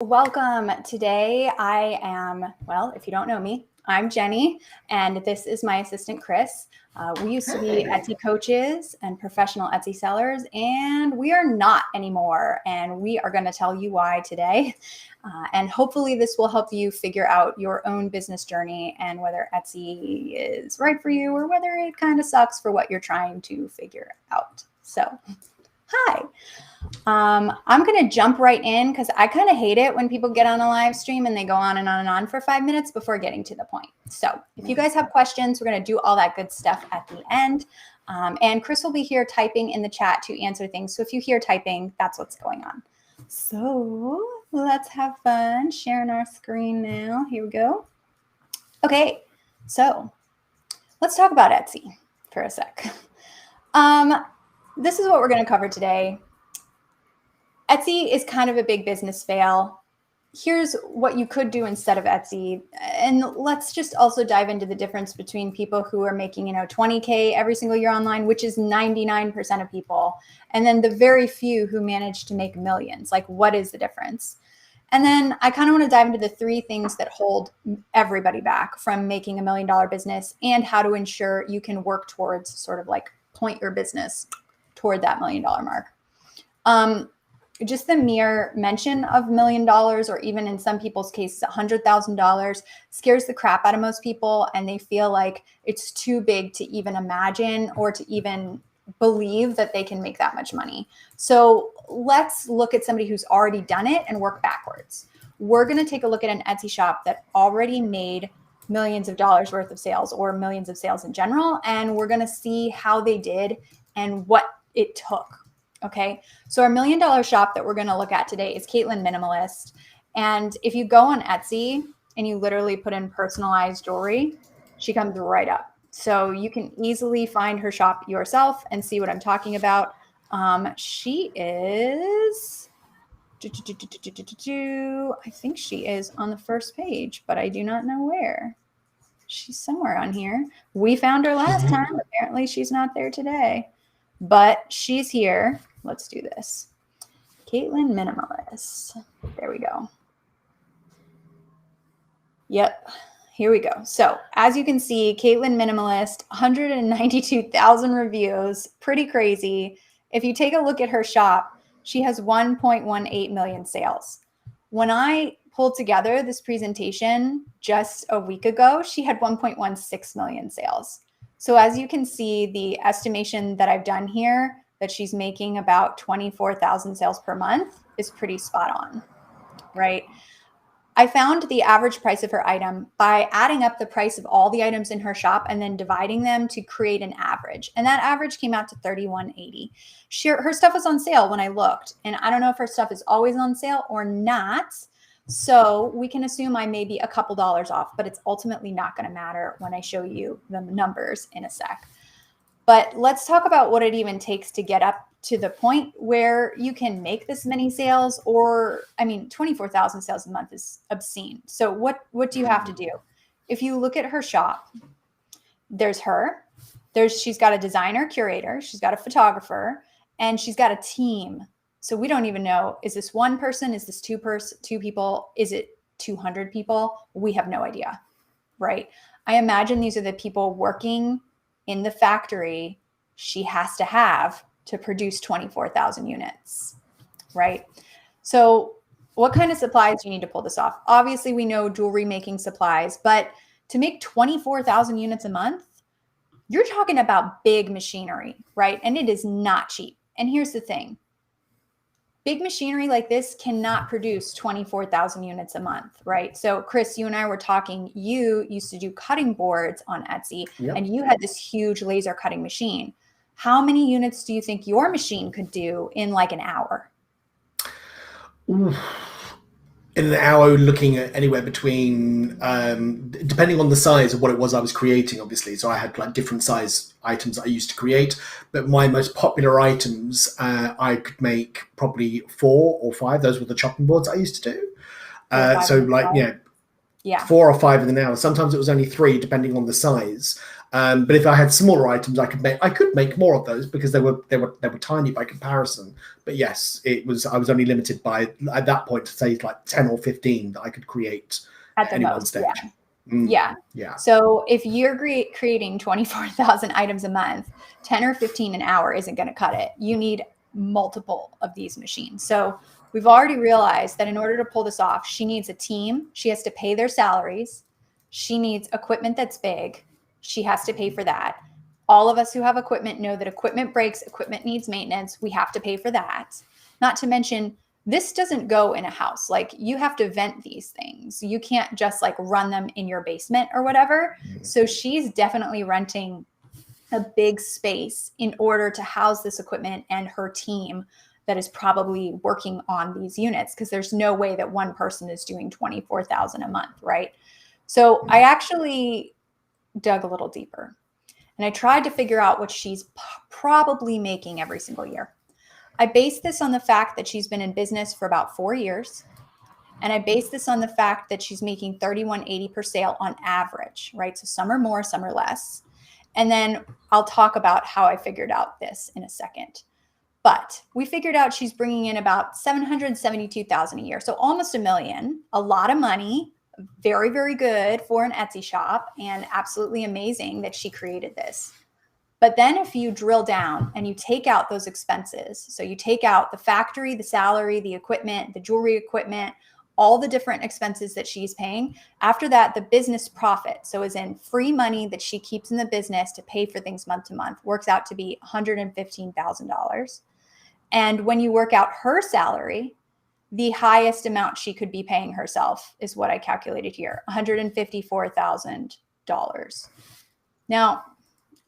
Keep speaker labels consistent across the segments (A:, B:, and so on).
A: Welcome. Today I am, well, if you don't know me, I'm Jenny, and this is my assistant, Chris. We used to be Etsy coaches and professional Etsy sellers, and we are not anymore. And we are going to tell you why today. And hopefully this will help you figure out your own business journey and whether Etsy is right for you or whether it kind of sucks for what you're trying to figure out. So, hi. I'm going to jump right in because I kind of hate it when people get on a live stream and they go on and on and on for 5 minutes before getting to the point. So if you guys have questions, we're going to do all that good stuff at the end. And Chris will be here typing in the chat to answer things. So if you hear typing, that's what's going on. So let's have fun sharing our screen now. Here we go. Okay, so let's talk about Etsy for a sec. This is what we're going to cover today. Etsy is kind of a big business fail. Here's what you could do instead of Etsy. And let's just also dive into the difference between people who are making, $20K every single year online, which is 99% of people, and then the very few who manage to make millions. Like, what is the difference? And then I kind of want to dive into the 3 things that hold everybody back from making $1 million business and how to ensure you can work towards sort of like point your business toward that $1 million mark. Just the mere mention of $1 million, or even in some people's cases, $100,000, scares the crap out of most people, and they feel like it's too big to even imagine or to even believe that they can make that much money. So let's look at somebody who's already done it and work backwards. We're going to take a look at an Etsy shop that already made millions of dollars worth of sales, or millions of sales in general, and we're going to see how they did and what it took. Okay, so our $1 million shop that we're going to look at today is Caitlin Minimalist. And if you go on Etsy and you literally put in personalized jewelry, she comes right up. So you can easily find her shop yourself and see what I'm talking about. She is, I think she is on the first page, but I do not know where. She's somewhere on here. We found her last time. Apparently she's not there today, but she's here. Let's do this. Caitlin Minimalist. There we go. Yep. Here we go. So as you can see, Caitlin Minimalist, 192,000 reviews. Pretty crazy. If you take a look at her shop, she has 1.18 million sales. When I pulled together this presentation just a week ago, she had 1.16 million sales. So as you can see, the estimation that I've done here, that she's making about 24,000 sales per month, is pretty spot on, right? I found the average price of her item by adding up the price of all the items in her shop and then dividing them to create an average. And that average came out to $31.80. Her stuff was on sale when I looked, and I don't know if her stuff is always on sale or not. So we can assume I may be a couple dollars off, but it's ultimately not going to matter when I show you the numbers in a sec. But let's talk about what it even takes to get up to the point where you can make this many sales, or, 24,000 sales a month is obscene. So what do you have to do? If you look at her shop, there's her. She's got a designer, curator. She's got a photographer, and she's got a team. So we don't even know, is this one person? Is this two people? Is it 200 people? We have no idea, right? I imagine these are the people working in the factory she has to have to produce 24,000 units, right? So what kind of supplies do you need to pull this off? Obviously, we know jewelry making supplies, but to make 24,000 units a month, you're talking about big machinery, right? And it is not cheap. And here's the thing. Big machinery like this cannot produce 24,000 units a month, right? So Chris, you and I were talking, you used to do cutting boards on Etsy, yep, and you had this huge laser cutting machine. How many units do you think your machine could do in like an hour?
B: Ooh. In an hour, looking at anywhere between, depending on the size of what it was I was creating, obviously. So I had like different size items I used to create, but my most popular items, I could make probably 4 or 5. Those were the chopping boards I used to do. So like, 4 or 5 in an hour. Sometimes it was only 3, depending on the size. But if I had smaller items, I could make more of those because they were tiny by comparison. But yes, I was only limited by, at that point, to say like 10 or 15 that I could create
A: At
B: at
A: the
B: any one
A: most, yeah.
B: stage.
A: Yeah.
B: Yeah.
A: So if you're creating 24,000 items a month, 10 or 15 an hour isn't going to cut it. You need multiple of these machines. So we've already realized that in order to pull this off, she needs a team. She has to pay their salaries. She needs equipment that's big. She has to pay for that. All of us who have equipment know that equipment breaks, equipment needs maintenance. We have to pay for that. Not to mention, this doesn't go in a house. Like, you have to vent these things. You can't just like run them in your basement or whatever. So she's definitely renting a big space in order to house this equipment and her team that is probably working on these units, because there's no way that one person is doing 24,000 a month, right? So I actually dug a little deeper and I tried to figure out what she's probably making every single year. I based this on the fact that she's been in business for about 4 years. And I based this on the fact that she's making $31.80 per sale on average, right? So some are more, some are less. And then I'll talk about how I figured out this in a second. But we figured out she's bringing in about $772,000 a year. So almost $1 million, a lot of money, very, very good for an Etsy shop, and absolutely amazing that she created this. But then if you drill down and you take out those expenses, so you take out the factory, the salary, the equipment, the jewelry equipment, all the different expenses that she's paying, after that, the business profit, so as in free money that she keeps in the business to pay for things month to month, works out to be $115,000. And when you work out her salary, the highest amount she could be paying herself is what I calculated here, $154,000. Now,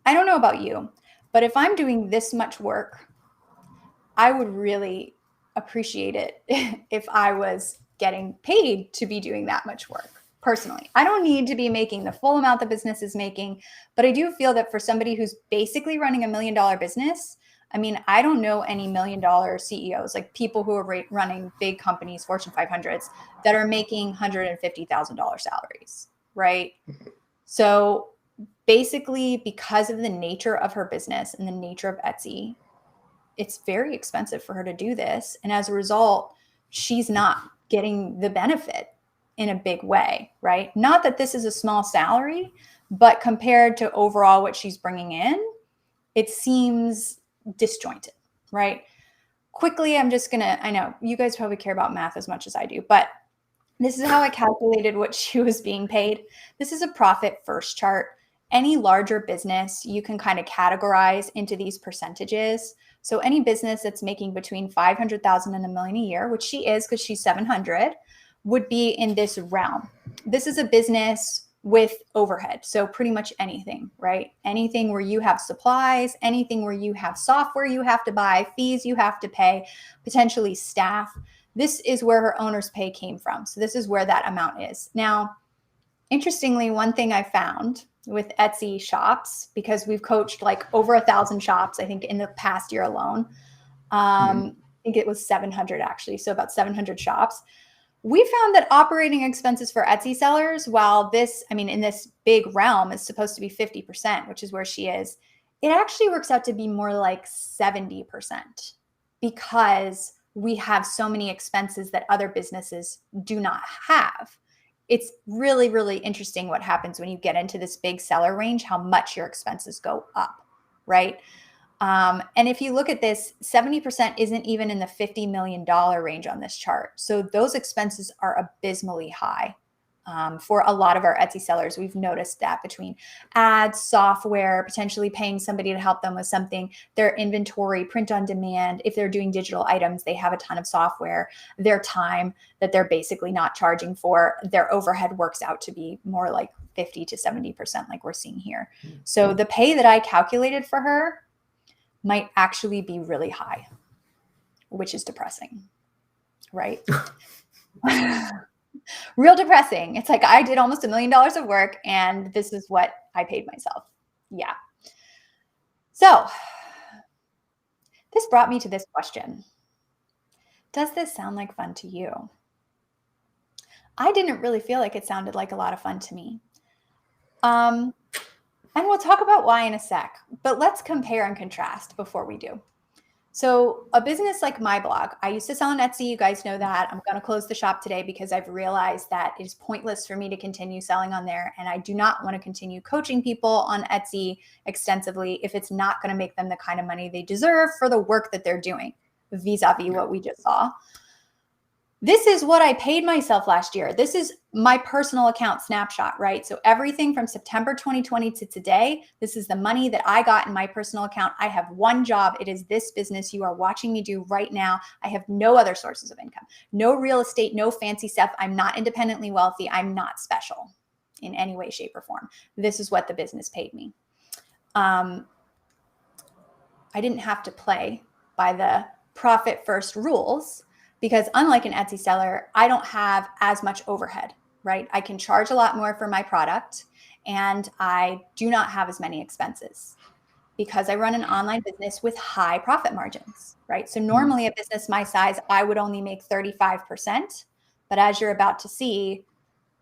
A: I don't know about you, but if I'm doing this much work, I would really appreciate it if I was getting paid to be doing that much work. Personally, I don't need to be making the full amount the business is making, but I do feel that for somebody who's basically running $1 million business, I mean, I don't know any $1 million CEOs, like people who are running big companies, Fortune 500s, that are making $150,000 salaries, right? So basically, because of the nature of her business and the nature of Etsy, it's very expensive for her to do this. And as a result, she's not getting the benefit in a big way, right? Not that this is a small salary, but compared to overall what she's bringing in, it seems disjointed, right? Quickly, I'm just going to, I know you guys probably care about math as much as I do, but this is how I calculated what she was being paid. This is a profit first chart. Any larger business, you can kind of categorize into these percentages. So any business that's making between 500,000 and $1 million a year, which she is because she's 700, would be in this realm. This is a business with overhead. So pretty much anything, right? Anything where you have supplies, anything where you have software you have to buy, fees you have to pay, potentially staff. This is where her owner's pay came from. So this is where that amount is. Now, interestingly, one thing I found with Etsy shops, because we've coached like over 1,000 shops, I think in the past year alone, I think it was 700 actually. So about 700 shops. We found that operating expenses for Etsy sellers, while this, I mean, in this big realm is supposed to be 50%, which is where she is, it actually works out to be more like 70% because we have so many expenses that other businesses do not have. It's really, really interesting what happens when you get into this big seller range, how much your expenses go up, right? And if you look at this, 70% isn't even in the $50 million range on this chart. So those expenses are abysmally high for a lot of our Etsy sellers. We've noticed that between ads, software, potentially paying somebody to help them with something, their inventory, print on demand. If they're doing digital items, they have a ton of software, their time that they're basically not charging for, their overhead works out to be more like 50 to 70% like we're seeing here. So the pay that I calculated for her might actually be really high, which is depressing, right? Real depressing. It's like I did almost $1 million of work and this is what I paid myself. Yeah. So this brought me to this question. Does this sound like fun to you? I didn't really feel like it sounded like a lot of fun to me. And we'll talk about why in a sec, but let's compare and contrast before we do. So a business like my blog, I used to sell on Etsy. You guys know that. I'm going to close the shop today because I've realized that it is pointless for me to continue selling on there. And I do not want to continue coaching people on Etsy extensively if it's not going to make them the kind of money they deserve for the work that they're doing, vis-a-vis what we just saw. This is what I paid myself last year. This is my personal account snapshot, right? So everything from September 2020 to today, this is the money that I got in my personal account. I have one job. It is this business you are watching me do right now. I have no other sources of income, no real estate, no fancy stuff. I'm not independently wealthy. I'm not special in any way, shape, or form. This is what the business paid me. I didn't have to play by the profit first rules, because unlike an Etsy seller, I don't have as much overhead, right? I can charge a lot more for my product and I do not have as many expenses because I run an online business with high profit margins, right? So normally a business my size, I would only make 35%, but as you're about to see,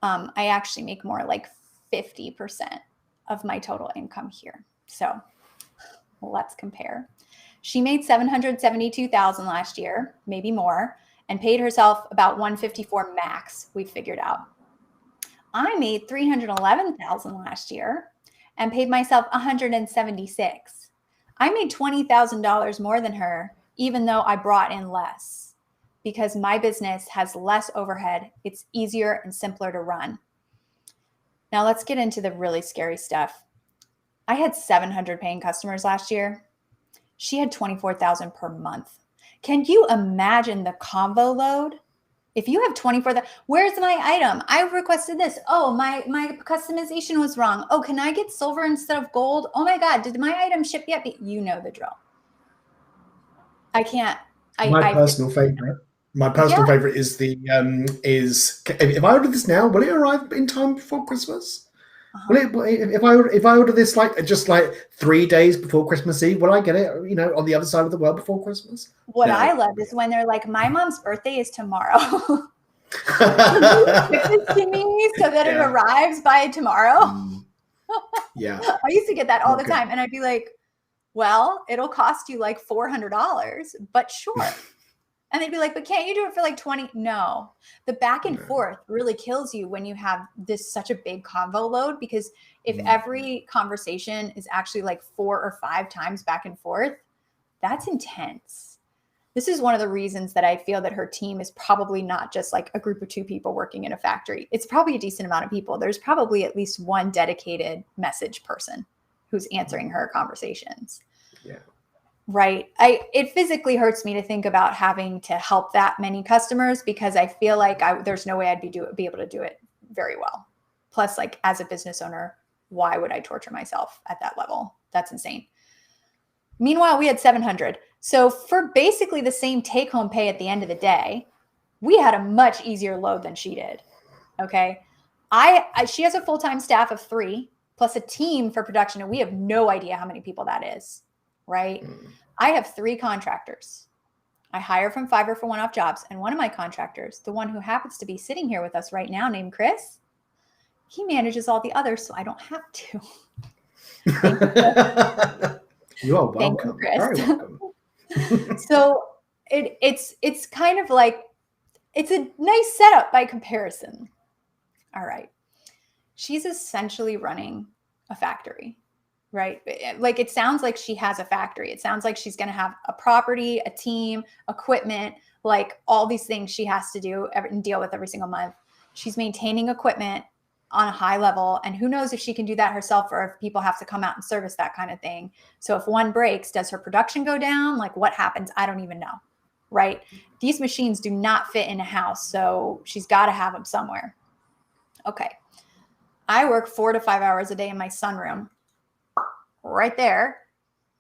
A: I actually make more like 50% of my total income here. So let's compare. She made $772,000 last year, maybe more, and paid herself about $154 max, we figured out. I made $311,000 last year and paid myself $176. I made $20,000 more than her, even though I brought in less, because my business has less overhead. It's easier and simpler to run. Now let's get into the really scary stuff. I had 700 paying customers last year. She had 24,000 per month. Can you imagine the combo load? If you have 24,000, where's my item? I requested this. Oh, my customization was wrong. Oh, can I get silver instead of gold? Oh my God, did my item ship yet? You know the drill. I can't.
B: My personal favorite. My personal favorite is the if I order this now, will it arrive in time before Christmas? If I order this just like 3 days before Christmas Eve, will I get it? On the other side of the world before Christmas?
A: What I love is when they're like, "My mom's birthday is tomorrow. Can you ship this to me so that it arrives by tomorrow?"
B: Yeah,
A: I used to get that all the time, and I'd be like, "Well, it'll cost you like $400, but sure." And they'd be like, "But can't you do it for like 20?" No, the back and forth really kills you when you have such a big convo load, because if every conversation is actually like 4 or 5 times back and forth, that's intense. This is one of the reasons that I feel that her team is probably not just like a group of 2 people working in a factory. It's probably a decent amount of people. There's probably at least one dedicated message person who's answering her conversations.
B: Yeah.
A: Right. It physically hurts me to think about having to help that many customers, because I feel like there's no way I'd be able to do it very well. Plus, like, as a business owner, why would I torture myself at that level? That's insane. Meanwhile, we had 700. So for basically the same take-home pay at the end of the day, we had a much easier load than she did. Okay. She has a full-time staff of 3 plus a team for production, and we have no idea how many people that is. Right? I have 3 contractors. I hire from Fiverr for one-off jobs. And one of my contractors, the one who happens to be sitting here with us right now, named Chris, he manages all the others, so I don't have to.
B: You are welcome.
A: Thank you, Chris.
B: Very welcome.
A: So it's kind of like, it's a nice setup by comparison. All right. She's essentially running a factory. Right? Like, it sounds like she has a factory. It sounds like she's going to have a property, a team, equipment, like all these things she has to do and deal with every single month. She's maintaining equipment on a high level. And who knows if she can do that herself, or if people have to come out and service that kind of thing. So if one breaks, does her production go down? Like, what happens? I don't even know. Right? These machines do not fit in a house. So she's got to have them somewhere. Okay. I work 4 to 5 hours a day in my sunroom, right there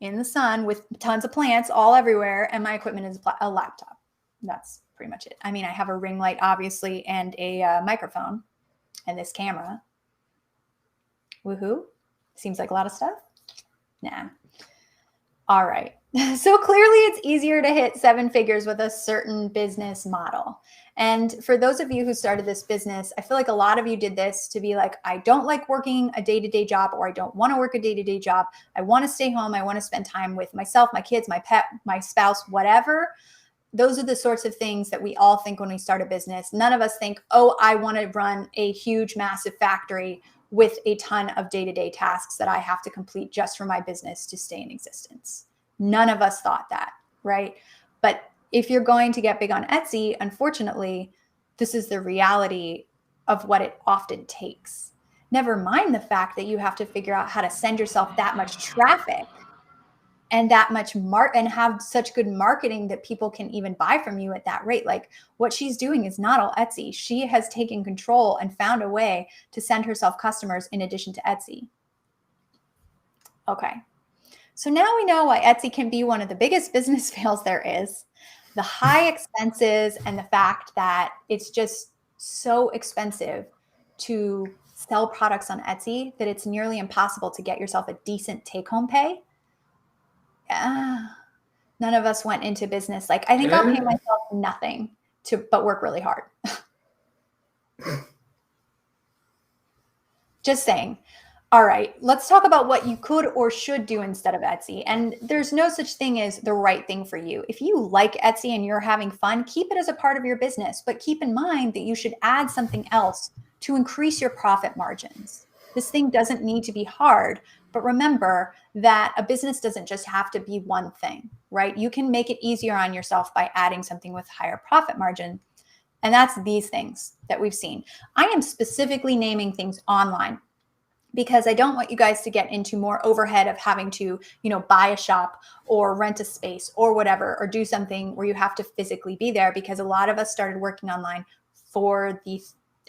A: in the sun with tons of plants all everywhere. And my equipment is a laptop. That's pretty much it. I mean, I have a ring light, obviously, and a microphone and this camera. Woohoo. Seems like a lot of stuff. Nah. All right. So clearly it's easier to hit 7 figures with a certain business model. And for those of you who started this business, I feel like a lot of you did this to be like, I don't like working a day-to-day job, or I don't want to work a day-to-day job. I want to stay home. I want to spend time with myself, my kids, my pet, my spouse, whatever. Those are the sorts of things that we all think when we start a business. None of us think, oh, I want to run a huge, massive factory with a ton of day-to-day tasks that I have to complete just for my business to stay in existence. None of us thought that, right? But if you're going to get big on Etsy, unfortunately, this is the reality of what it often takes. Never mind the fact that you have to figure out how to send yourself that much traffic and that much and have such good marketing that people can even buy from you at that rate. Like, what she's doing is not all Etsy. She has taken control and found a way to send herself customers in addition to Etsy. Okay. So now we know why Etsy can be one of the biggest business fails there is. The high expenses and the fact that it's just so expensive to sell products on Etsy that it's nearly impossible to get yourself a decent take-home pay. None of us went into business like, I think I'll pay myself nothing but work really hard. Just saying. All right, let's talk about what you could or should do instead of Etsy. And there's no such thing as the right thing for you. If you like Etsy and you're having fun, keep it as a part of your business, but keep in mind that you should add something else to increase your profit margins. This thing doesn't need to be hard, but remember that a business doesn't just have to be one thing, right? You can make it easier on yourself by adding something with higher profit margin. And that's these things that we've seen. I am specifically naming things online because I don't want you guys to get into more overhead of having to, buy a shop or rent a space or whatever, or do something where you have to physically be there, because a lot of us started working online for the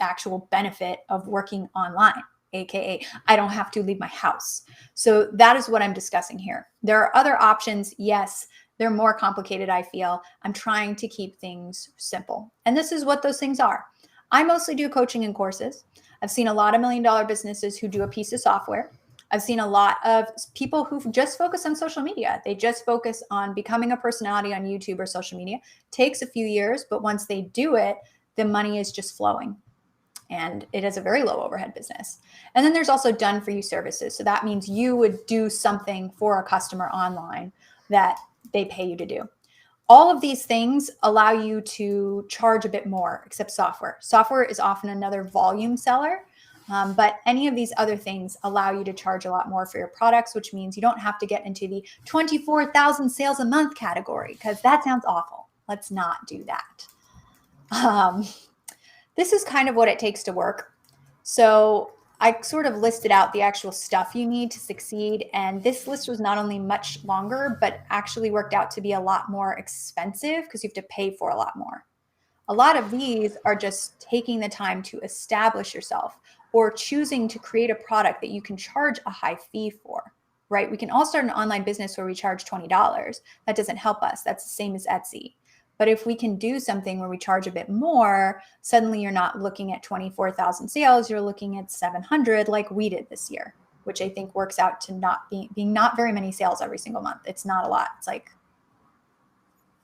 A: actual benefit of working online. AKA, I don't have to leave my house. So that is what I'm discussing here. There are other options. Yes, they're more complicated, I feel. I'm trying to keep things simple. And this is what those things are. I mostly do coaching and courses. I've seen a lot of $1 million businesses who do a piece of software. I've seen a lot of people who just focus on social media. They just focus on becoming a personality on YouTube or social media. Takes a few years, but once they do it, the money is just flowing. And it is a very low overhead business. And then there's also done for you services. So that means you would do something for a customer online that they pay you to do. All of these things allow you to charge a bit more, except software. Software is often another volume seller, but any of these other things allow you to charge a lot more for your products, which means you don't have to get into the 24,000 sales a month category, because that sounds awful. Let's not do that. This is kind of what it takes to work. So I sort of listed out the actual stuff you need to succeed. And this list was not only much longer, but actually worked out to be a lot more expensive because you have to pay for a lot more. A lot of these are just taking the time to establish yourself, or choosing to create a product that you can charge a high fee for, right? We can all start an online business where we charge $20. That doesn't help us. That's the same as Etsy. But if we can do something where we charge a bit more, suddenly you're not looking at 24,000 sales, you're looking at 700 like we did this year, which I think works out to not being not very many sales every single month. It's not a lot. It's like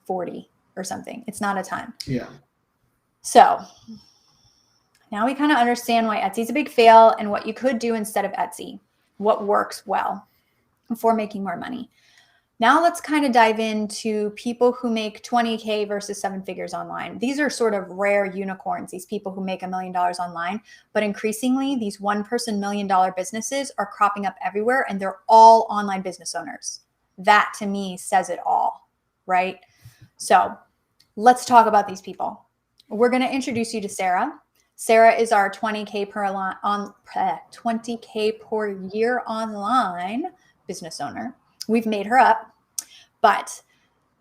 A: 40 or something. It's not a ton.
B: Yeah.
A: So now we kind of understand why Etsy's a big fail and what you could do instead of Etsy, what works well for making more money. Now let's kind of dive into people who make 20K versus 7 figures online. These are sort of rare unicorns, these people who make $1 million online, but increasingly these one-person $1 million businesses are cropping up everywhere, and they're all online business owners. That to me says it all, right? So let's talk about these people. We're going to introduce you to Sarah. Sarah is our 20K per year online business owner. We've made her up, but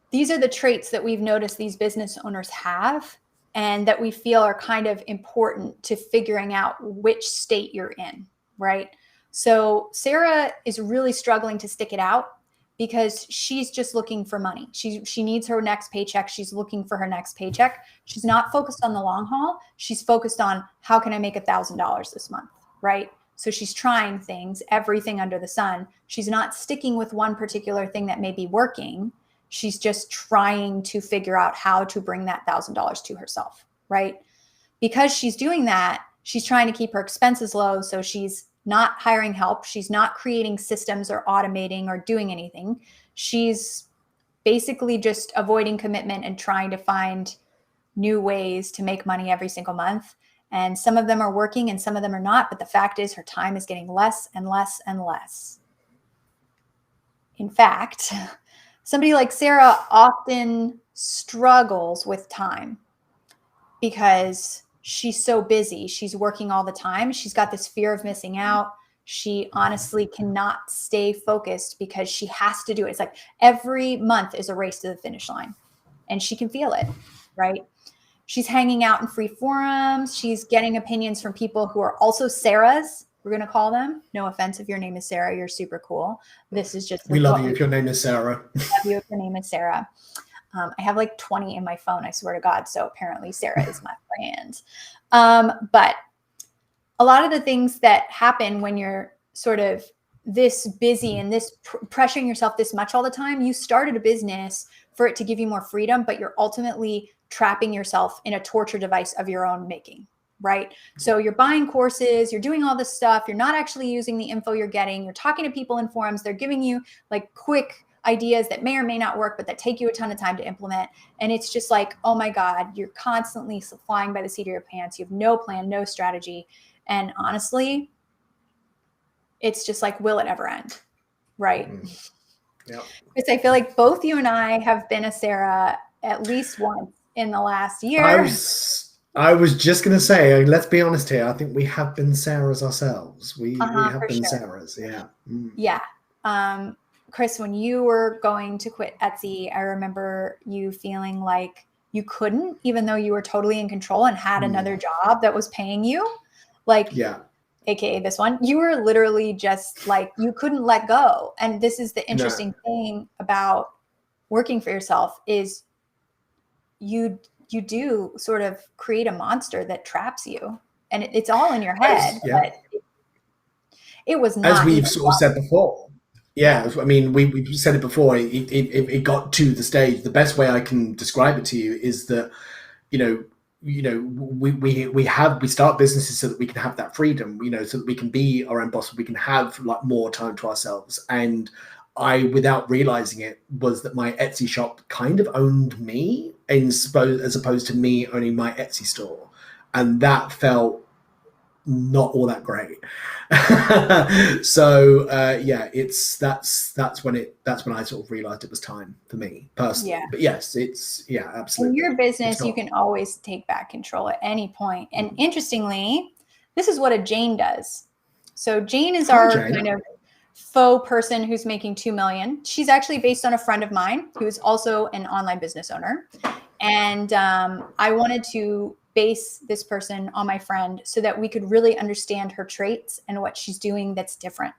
A: these are the traits that we've noticed these business owners have and that we feel are kind of important to figuring out which state you're in, right? So Sarah is really struggling to stick it out because she's just looking for money. She needs her next paycheck. She's looking for her next paycheck. She's not focused on the long haul. She's focused on how can I make $1,000 this month, right? So she's trying things, everything under the sun. She's not sticking with one particular thing that may be working. She's just trying to figure out how to bring that $1,000 to herself. right? Because she's doing that, she's trying to keep her expenses low. So she's not hiring help. She's not creating systems or automating or doing anything. She's basically just avoiding commitment and trying to find new ways to make money every single month. And some of them are working and some of them are not. But the fact is, her time is getting less and less and less. In fact, somebody like Sarah often struggles with time because she's so busy. She's working all the time. She's got this fear of missing out. She honestly cannot stay focused because she has to do it. It's like every month is a race to the finish line, and she can feel it, right? She's hanging out in free forums. She's getting opinions from people who are also Sarahs. We're going to call them. No offense if your name is Sarah. You're super cool. This is just.
B: We love you if your name is Sarah.
A: We love you if your name is Sarah. I have like 20 in my phone, I swear to God. So apparently Sarah is my friend. But a lot of the things that happen when you're sort of this busy and this pressuring yourself this much all the time, you started a business for it to give you more freedom, but you're ultimately trapping yourself in a torture device of your own making, right? So you're buying courses, you're doing all this stuff, you're not actually using the info you're getting, you're talking to people in forums, they're giving you like quick ideas that may or may not work, but that take you a ton of time to implement. And it's just like, oh my God, you're constantly flying by the seat of your pants. You have no plan, no strategy. And honestly, it's just like, will it ever end? Right?
B: Yeah.
A: Because I feel like both you and I have been a Sarah at least once in the last year.
B: I was just going to say, let's be honest here. I think we have been Sarahs ourselves. We have been Sarahs. Yeah.
A: Yeah. Chris, when you were going to quit Etsy, I remember you feeling like you couldn't, even though you were totally in control and had another job that was paying you. Like,
B: yeah.
A: AKA this one, you were literally just like, you couldn't let go. And this is the interesting thing about working for yourself is you do sort of create a monster that traps you, and it's all in your head. But it was not,
B: as we've sort of said before. Yeah, I mean, we said it before. It got to the stage. The best way I can describe it to you is that, we start businesses so that we can have that freedom, so that we can be our own boss, we can have like more time to ourselves. And I, without realizing it, was that my Etsy shop kind of owned me, as opposed to me owning my Etsy store, and that felt not all that great. So that's when I sort of realized it was time for me personally. Yeah. But yes, absolutely.
A: In your business, you can always take back control at any point. And interestingly, this is what a Jane does. So Jane is our kind of faux person who's making 2 million. She's actually based on a friend of mine who's also an online business owner. And I wanted to base this person on my friend so that we could really understand her traits and what she's doing that's different.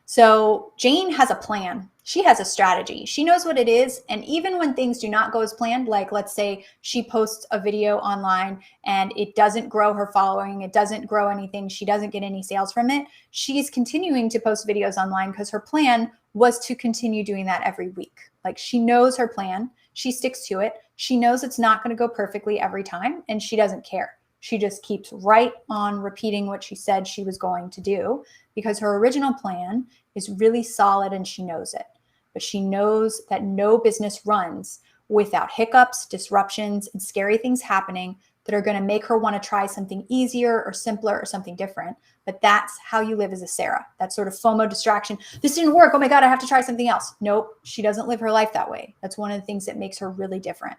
A: So Jane has a plan. She has a strategy. She knows what it is. And even when things do not go as planned, like let's say she posts a video online and it doesn't grow her following, it doesn't grow anything, she doesn't get any sales from it, she's continuing to post videos online because her plan was to continue doing that every week. Like, she knows her plan. She sticks to it. She knows it's not going to go perfectly every time, and she doesn't care. She just keeps right on repeating what she said she was going to do because her original plan is really solid and she knows it. But she knows that no business runs without hiccups, disruptions, and scary things happening that are going to make her want to try something easier or simpler or something different. But that's how you live as a Sarah. That sort of FOMO distraction. This didn't work. Oh my God, I have to try something else. Nope, she doesn't live her life that way. That's one of the things that makes her really different.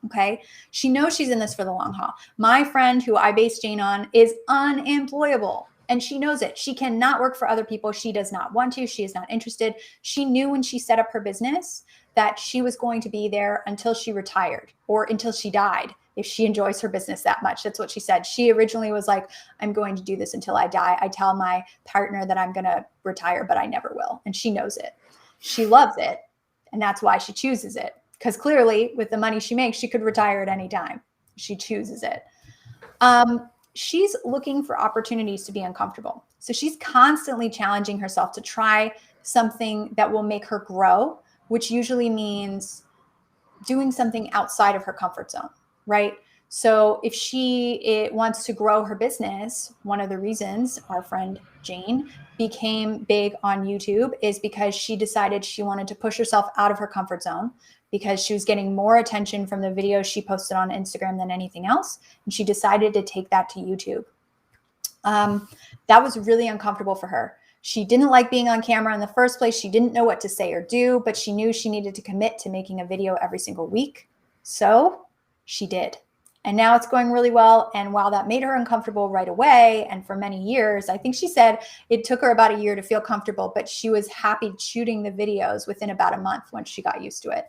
A: Okay. She knows she's in this for the long haul. My friend who I base Jane on is unemployable. And she knows it. She cannot work for other people. She does not want to. She is not interested. She knew when she set up her business that she was going to be there until she retired or until she died if she enjoys her business that much. That's what she said. She originally was like, I'm going to do this until I die. I tell my partner that I'm going to retire, but I never will. And she knows it. She loves it. And that's why she chooses it. Because clearly, with the money she makes, she could retire at any time. She chooses it. She's looking for opportunities to be uncomfortable. So she's constantly challenging herself to try something that will make her grow, which usually means doing something outside of her comfort zone, right? So if she wants to grow her business, one of the reasons our friend Jane became big on YouTube is because she decided she wanted to push herself out of her comfort zone because she was getting more attention from the videos she posted on Instagram than anything else. And she decided to take that to YouTube. That was really uncomfortable for her. She didn't like being on camera in the first place. She didn't know what to say or do, but she knew she needed to commit to making a video every single week. So she did. And now it's going really well. And while that made her uncomfortable right away, and for many years, I think she said it took her about a year to feel comfortable, but she was happy shooting the videos within about a month once she got used to it.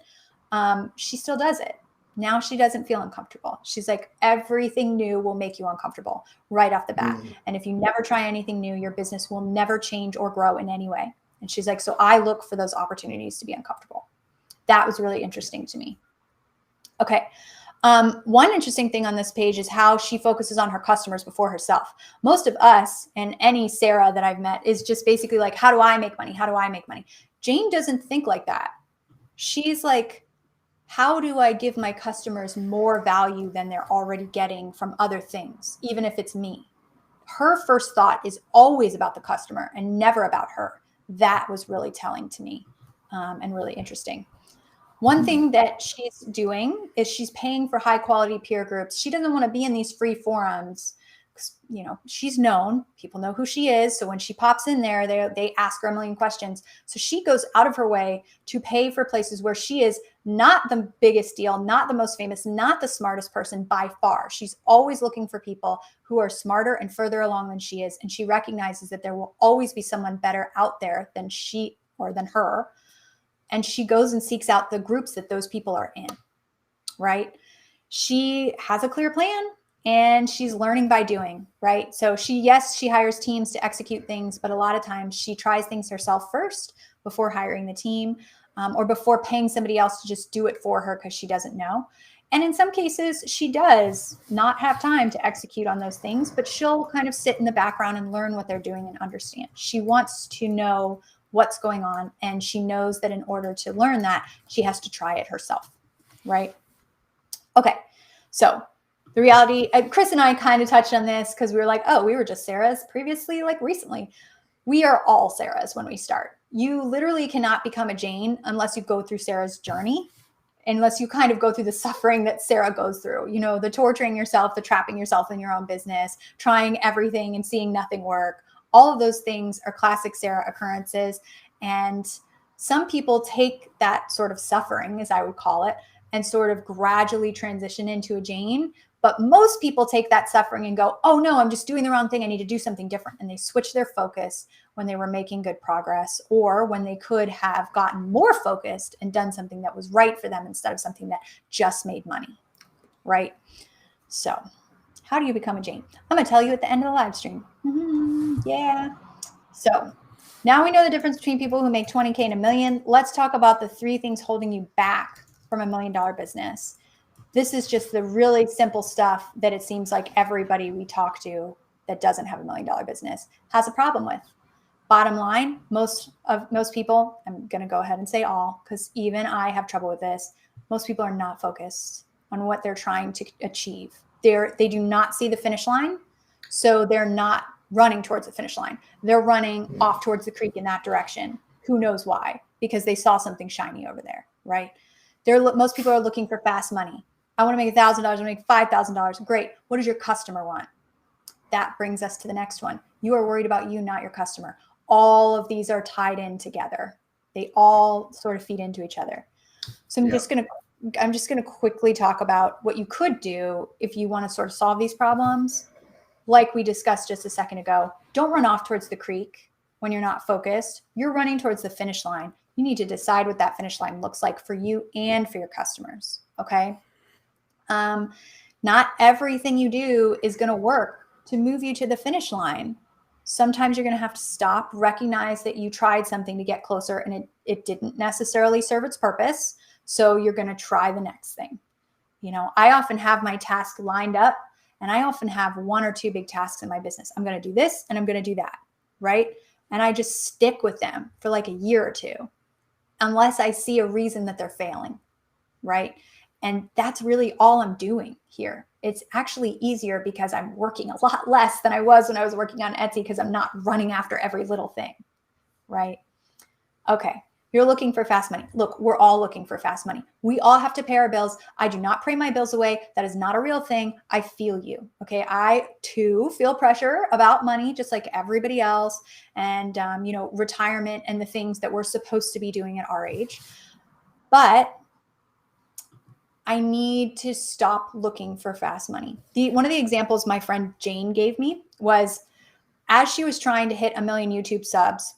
A: She still does it. Now she doesn't feel uncomfortable. She's like, everything new will make you uncomfortable right off the bat. And if you never try anything new, your business will never change or grow in any way. And she's like, so I look for those opportunities to be uncomfortable. That was really interesting to me. Okay. One interesting thing on this page is how she focuses on her customers before herself. Most of us and any Sarah that I've met is just basically like, how do I make money? How do I make money? Jane doesn't think like that. She's like, how do I give my customers more value than they're already getting from other things, even if it's me? Her first thought is always about the customer and never about her. That was really telling to me and really interesting. One thing that she's doing is she's paying for high quality peer groups. She doesn't want to be in these free forums. You know, she's known, people know who she is. So when she pops in there, they ask her a million questions. So she goes out of her way to pay for places where she is not the biggest deal, not the most famous, not the smartest person by far. She's always looking for people who are smarter and further along than she is. And she recognizes that there will always be someone better out there than she or than her. And she goes and seeks out the groups that those people are in, right? She has a clear plan and she's learning by doing, right? So she hires teams to execute things, but a lot of times she tries things herself first before hiring the team or before paying somebody else to just do it for her because she doesn't know. And in some cases, she does not have time to execute on those things, but she'll kind of sit in the background and learn what they're doing and understand. She wants to know what's going on. And she knows that in order to learn that, she has to try it herself, right? Okay, so the reality, Chris and I kind of touched on this because we were like, oh, we were just Sarahs previously, like recently. We are all Sarahs when we start. You literally cannot become a Jane unless you go through Sarah's journey, unless you kind of go through the suffering that Sarah goes through, you know, the torturing yourself, the trapping yourself in your own business, trying everything and seeing nothing work. All of those things are classic Sarah occurrences. And some people take that sort of suffering, as I would call it, and sort of gradually transition into a Jane. But most people take that suffering and go, oh no, I'm just doing the wrong thing. I need to do something different. And they switch their focus when they were making good progress or when they could have gotten more focused and done something that was right for them instead of something that just made money, right? So how do you become a Jane? I'm going to tell you at the end of the live stream. Yeah. So now we know the difference between people who make 20K and $1 million. Let's talk about the 3 things holding you back from $1 million business. This is just the really simple stuff that it seems like everybody we talk to that doesn't have $1 million business has a problem with. Bottom line, most people, I'm going to go ahead and say all, because even I have trouble with this. Most people are not focused on what they're trying to achieve. They do not see the finish line. So they're not running towards the finish line. They're running off towards the creek in that direction. Who knows why? Because they saw something shiny over there, right? Most people are looking for fast money. I want to make $1,000. I want to make $5,000. Great. What does your customer want? That brings us to the next one. You are worried about you, not your customer. All of these are tied in together. They all sort of feed into each other. So I'm just going to quickly talk about what you could do if you want to sort of solve these problems. Like we discussed just a second ago, don't run off towards the creek when you're not focused. You're running towards the finish line. You need to decide what that finish line looks like for you and for your customers. Okay. Not everything you do is going to work to move you to the finish line. Sometimes you're going to have to stop, recognize that you tried something to get closer and it didn't necessarily serve its purpose. So you're going to try the next thing. You know, I often have my task lined up and I often have 1 or 2 big tasks in my business. I'm going to do this and I'm going to do that. Right. And I just stick with them for like a year or 2, unless I see a reason that they're failing. Right. And that's really all I'm doing here. It's actually easier because I'm working a lot less than I was when I was working on Etsy, because I'm not running after every little thing, right? Okay, you're looking for fast money. Look, we're all looking for fast money. We all have to pay our bills. I do not pray my bills away. That is not a real thing. I feel you. Okay, I too feel pressure about money, just like everybody else, and retirement and the things that we're supposed to be doing at our age. But I need to stop looking for fast money. One of the examples my friend Jane gave me was, as she was trying to hit 1 million YouTube subs,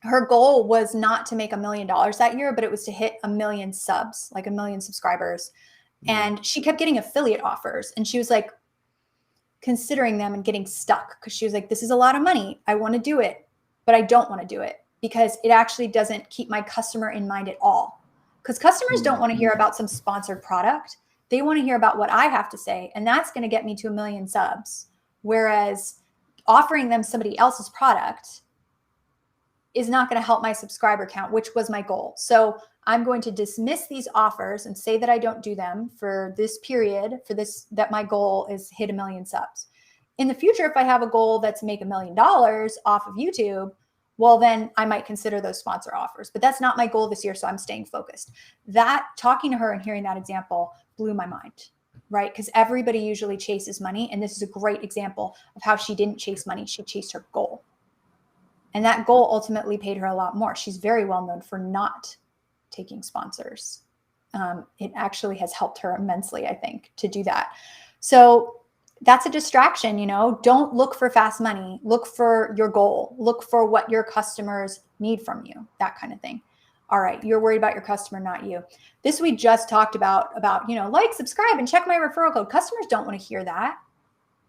A: her goal was not to make $1 million that year, but it was to hit 1 million subs, like 1 million subscribers. And she kept getting affiliate offers, and she was like considering them and getting stuck, because she was like, this is a lot of money. I want to do it, but I don't want to do it because it actually doesn't keep my customer in mind at all. Because customers don't want to hear about some sponsored product. They want to hear about what I have to say, and that's going to get me to 1 million subs. Whereas offering them somebody else's product is not going to help my subscriber count, which was my goal. So I'm going to dismiss these offers and say that I don't do them for this period, that my goal is hit 1 million subs. In the future, if I have a goal that's make $1 million off of YouTube, well, then I might consider those sponsor offers, but that's not my goal this year. So I'm staying focused. That, talking to her and hearing that example, blew my mind, right? Because everybody usually chases money. And this is a great example of how she didn't chase money. She chased her goal. And that goal ultimately paid her a lot more. She's very well known for not taking sponsors. It actually has helped her immensely, I think, to do that. So that's a distraction, Don't look for fast money. Look for your goal. Look for what your customers need from you, that kind of thing. All right, you're worried about your customer, not you. This we just talked about, like, subscribe, and check my referral code. Customers don't want to hear that.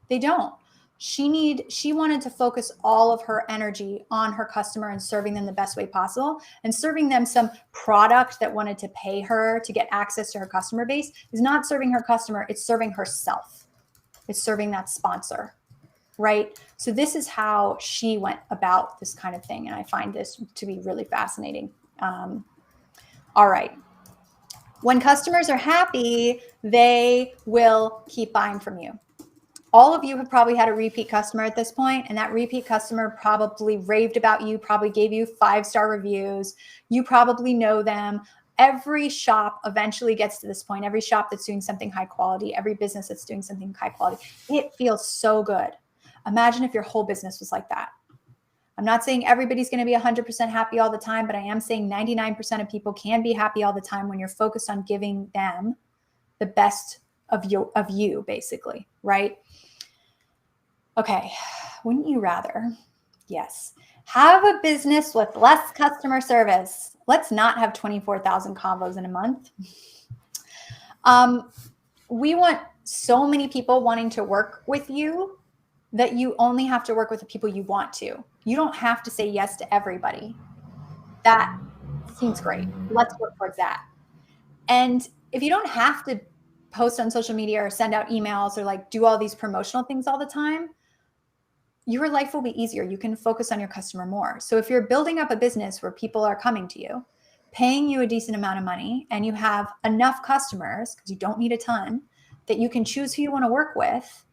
A: They don't. She wanted to focus all of her energy on her customer and serving them the best way possible, and serving them some product that wanted to pay her to get access to her customer base is not serving her customer. It's serving herself. It's serving that sponsor, right? So this is how she went about this kind of thing. And I find this to be really fascinating. All right. When customers are happy, they will keep buying from you. All of you have probably had a repeat customer at this point, and that repeat customer probably raved about you, probably gave you 5-star reviews. You probably know them. Every shop eventually gets to this point. Every shop that's doing something high quality, every business that's doing something high quality, it feels so good. Imagine if your whole business was like that. I'm not saying everybody's going to be 100% happy all the time, but I am saying 99% of people can be happy all the time when you're focused on giving them the best of you, basically, right? Okay, wouldn't you rather? Yes. Have a business with less customer service. Let's not have 24,000 convos in a month. We want so many people wanting to work with you that you only have to work with the people you want to. You don't have to say yes to everybody. That seems great. Let's work towards that. And if you don't have to post on social media or send out emails or like do all these promotional things all the time, your life will be easier. You can focus on your customer more. So if you're building up a business where people are coming to you, paying you a decent amount of money, and you have enough customers, because you don't need a ton, that you can choose who you want to work with,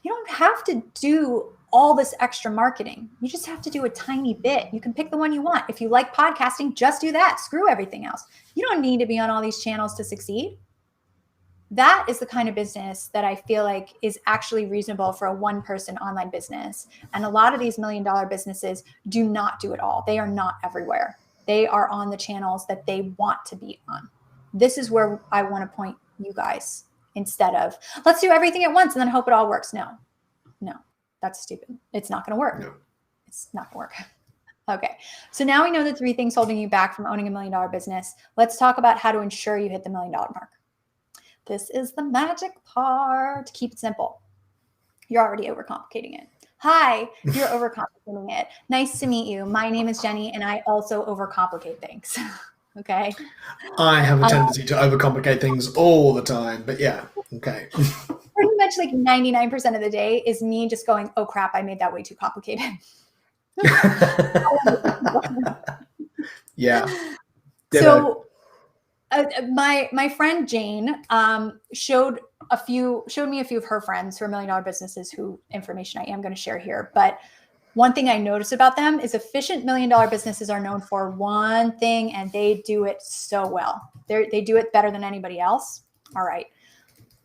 A: you don't have to do all this extra marketing. You just have to do a tiny bit. You can pick the one you want. If you like podcasting, just do that. Screw everything else. You don't need to be on all these channels to succeed. That is the kind of business that I feel like is actually reasonable for a one-person online business. And a lot of these $1 million businesses do not do it all. They are not everywhere. They are on the channels that they want to be on. This is where I want to point you guys, instead of let's do everything at once and then hope it all works. No, that's stupid. It's not going to work. No. It's not going to work. Okay. So now we know the 3 things holding you back from owning a $1 million business. Let's talk about how to ensure you hit the $1 million mark. This is the magic part. Keep it simple. You're already overcomplicating it. Hi, you're overcomplicating it. Nice to meet you. My name is Jenny, and I also overcomplicate things. Okay.
B: I have a tendency to overcomplicate things all the time, but yeah. Okay.
A: Pretty much like 99% of the day is me just going, oh crap, I made that way too complicated.
B: Yeah.
A: So My friend Jane showed me a few of her friends who are $1 million businesses who information I am going to share here. But one thing I noticed about them is efficient $1 million businesses are known for one thing, and they do it so well. They do it better than anybody else. All right.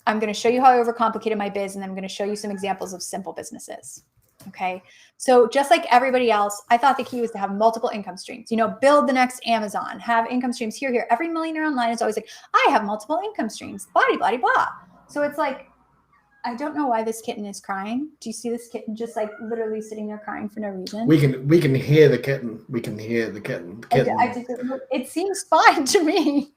A: I'm going to show you how I overcomplicated my biz, and then I'm going to show you some examples of simple businesses. Okay. So just like everybody else, I thought the key was to have multiple income streams, build the next Amazon, have income streams here. Every millionaire online is always like, I have multiple income streams, blah, blah, blah. So it's like, I don't know why this kitten is crying. Do you see this kitten just like literally sitting there crying for no reason?
B: We can hear the kitten. We can hear the kitten.
A: It seems fine to me.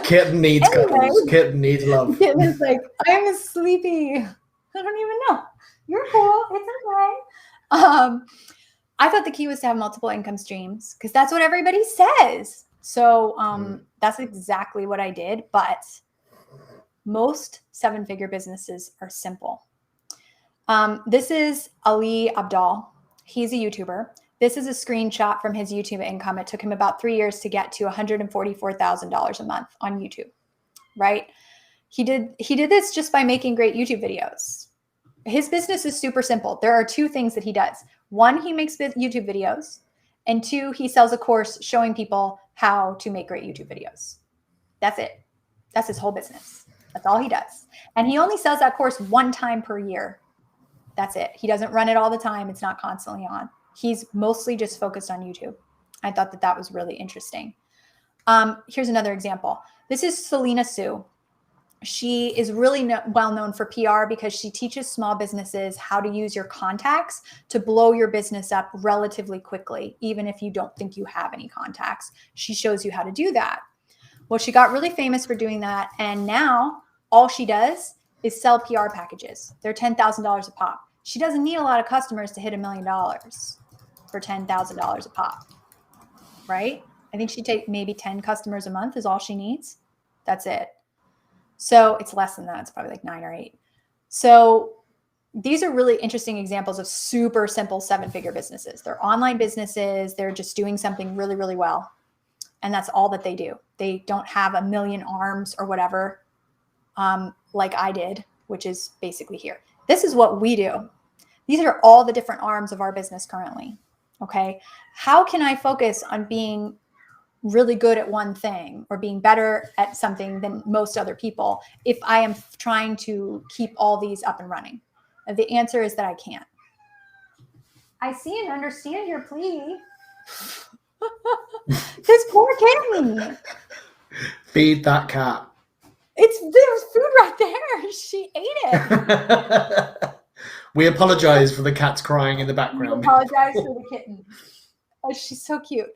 B: Kitten needs cuddles. Kitten needs love.
A: Kitten is like, I'm sleepy. I don't even know. You're cool. It's okay. I thought the key was to have multiple income streams because that's what everybody says. So that's exactly what I did. But most 7-figure businesses are simple. This is Ali Abdal. He's a YouTuber. This is a screenshot from his YouTube income. It took him about 3 years to get to $144,000 a month on YouTube, right? He did this just by making great YouTube videos. His business is super simple. There are 2 things that he does. 1, he makes YouTube videos. And 2, he sells a course showing people how to make great YouTube videos. That's it. That's his whole business. That's all he does. And he only sells that course 1 time per year. That's it. He doesn't run it all the time. It's not constantly on. He's mostly just focused on YouTube. I thought that was really interesting. Here's another example. This is Selena Sue. She is really well known for PR because she teaches small businesses how to use your contacts to blow your business up relatively quickly, even if you don't think you have any contacts. She shows you how to do that. Well, she got really famous for doing that. And now all she does is sell PR packages. They're $10,000 a pop. She doesn't need a lot of customers to hit $1 million for $10,000 a pop, right? I think she takes maybe 10 customers a month is all she needs. That's it. So it's less than that. It's probably like 9 or 8. So these are really interesting examples of super simple 7-figure businesses. They're online businesses. They're just doing something really, really well. And that's all that they do. They don't have a million arms or whatever, like I did, which is basically here. This is what we do. These are all the different arms of our business currently. Okay. How can I focus on being really good at one thing or being better at something than most other people if I am trying to keep all these up and running? And the answer is that I can't. I see and understand your plea. This poor kitten.
B: Feed that cat.
A: There's food right there. She ate it.
B: We apologize for the cats crying in the background.
A: We apologize for the kitten. Oh, she's so cute.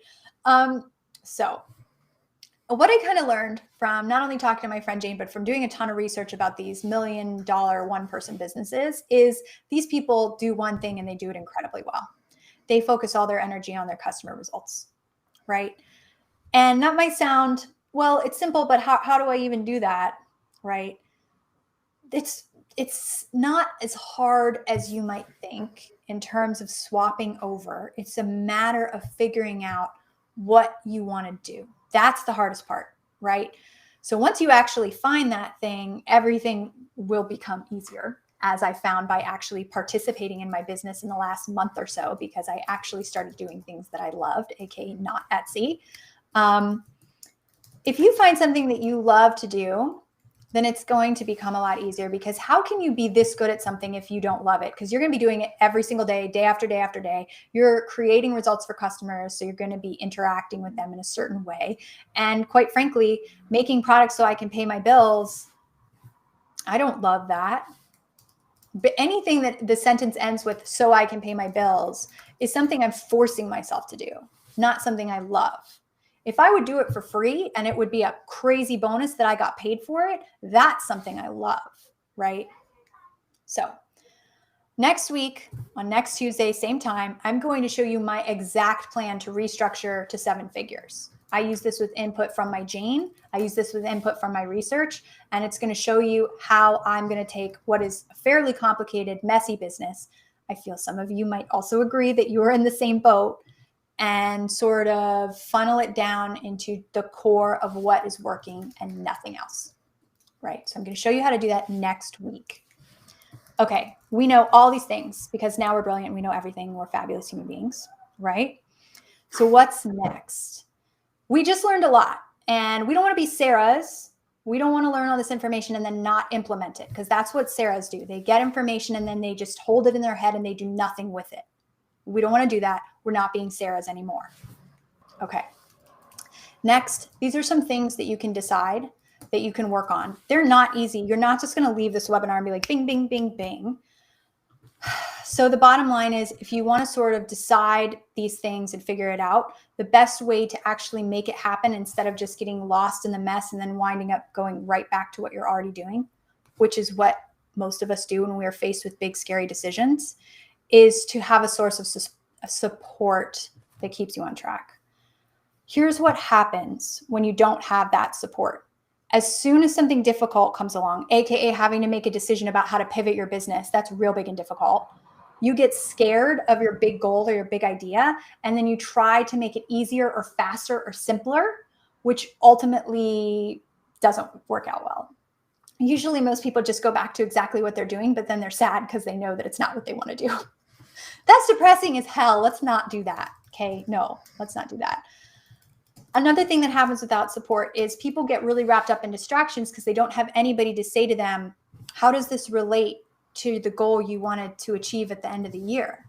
A: So what I kind of learned from not only talking to my friend Jane, but from doing a ton of research about these $1 million one-person businesses is these people do one thing and they do it incredibly well. They focus all their energy on their customer results, right? And that might sound, well, it's simple, but how do I even do that, right? It's not as hard as you might think in terms of swapping over. It's a matter of figuring out what you want to do. That's the hardest part, right? So once you actually find that thing, everything will become easier, as I found by actually participating in my business in the last month or so, because I actually started doing things that I loved, aka not Etsy. If you find something that you love to do, then it's going to become a lot easier, because how can you be this good at something if you don't love it? Because you're going to be doing it every single day, day after day after day. You're creating results for customers, so you're going to be interacting with them in a certain way. And quite frankly, making products so I can pay my bills, I don't love that. But anything that the sentence ends with "so I can pay my bills" is something I'm forcing myself to do, not something I love. If I would do it for free and it would be a crazy bonus that I got paid for it, that's something I love, right? So next week, on next Tuesday, same time, I'm going to show you my exact plan to restructure to 7 figures. I use this with input from my Jane. I use this with input from my research, and it's going to show you how I'm going to take what is a fairly complicated, messy business. I feel some of you might also agree that you are in the same boat, and sort of funnel it down into the core of what is working and nothing else, right? So I'm going to show you how to do that next week. Okay, we know all these things because now we're brilliant. We know everything. We're fabulous human beings, right? So what's next? We just learned a lot, and we don't want to be Sarahs. We don't want to learn all this information and then not implement it, because that's what Sarahs do. They get information and then they just hold it in their head and they do nothing with it. We don't want to do that. We're not being Sarahs anymore. Okay. Next, these are some things that you can decide that you can work on. They're not easy. You're not just going to leave this webinar and be like, bing, bing, bing, bing. So the bottom line is, if you want to sort of decide these things and figure it out, the best way to actually make it happen, instead of just getting lost in the mess and then winding up going right back to what you're already doing, which is what most of us do when we are faced with big, scary decisions, is to have a source of support that keeps you on track. Here's what happens when you don't have that support. As soon as something difficult comes along, AKA having to make a decision about how to pivot your business, that's real big and difficult. You get scared of your big goal or your big idea, and then you try to make it easier or faster or simpler, which ultimately doesn't work out well. Usually most people just go back to exactly what they're doing, but then they're sad because they know that it's not what they want to do. That's depressing as hell. Let's not do that. Okay, no, let's not do that. Another thing that happens without support is people get really wrapped up in distractions because they don't have anybody to say to them, how does this relate to the goal you wanted to achieve at the end of the year?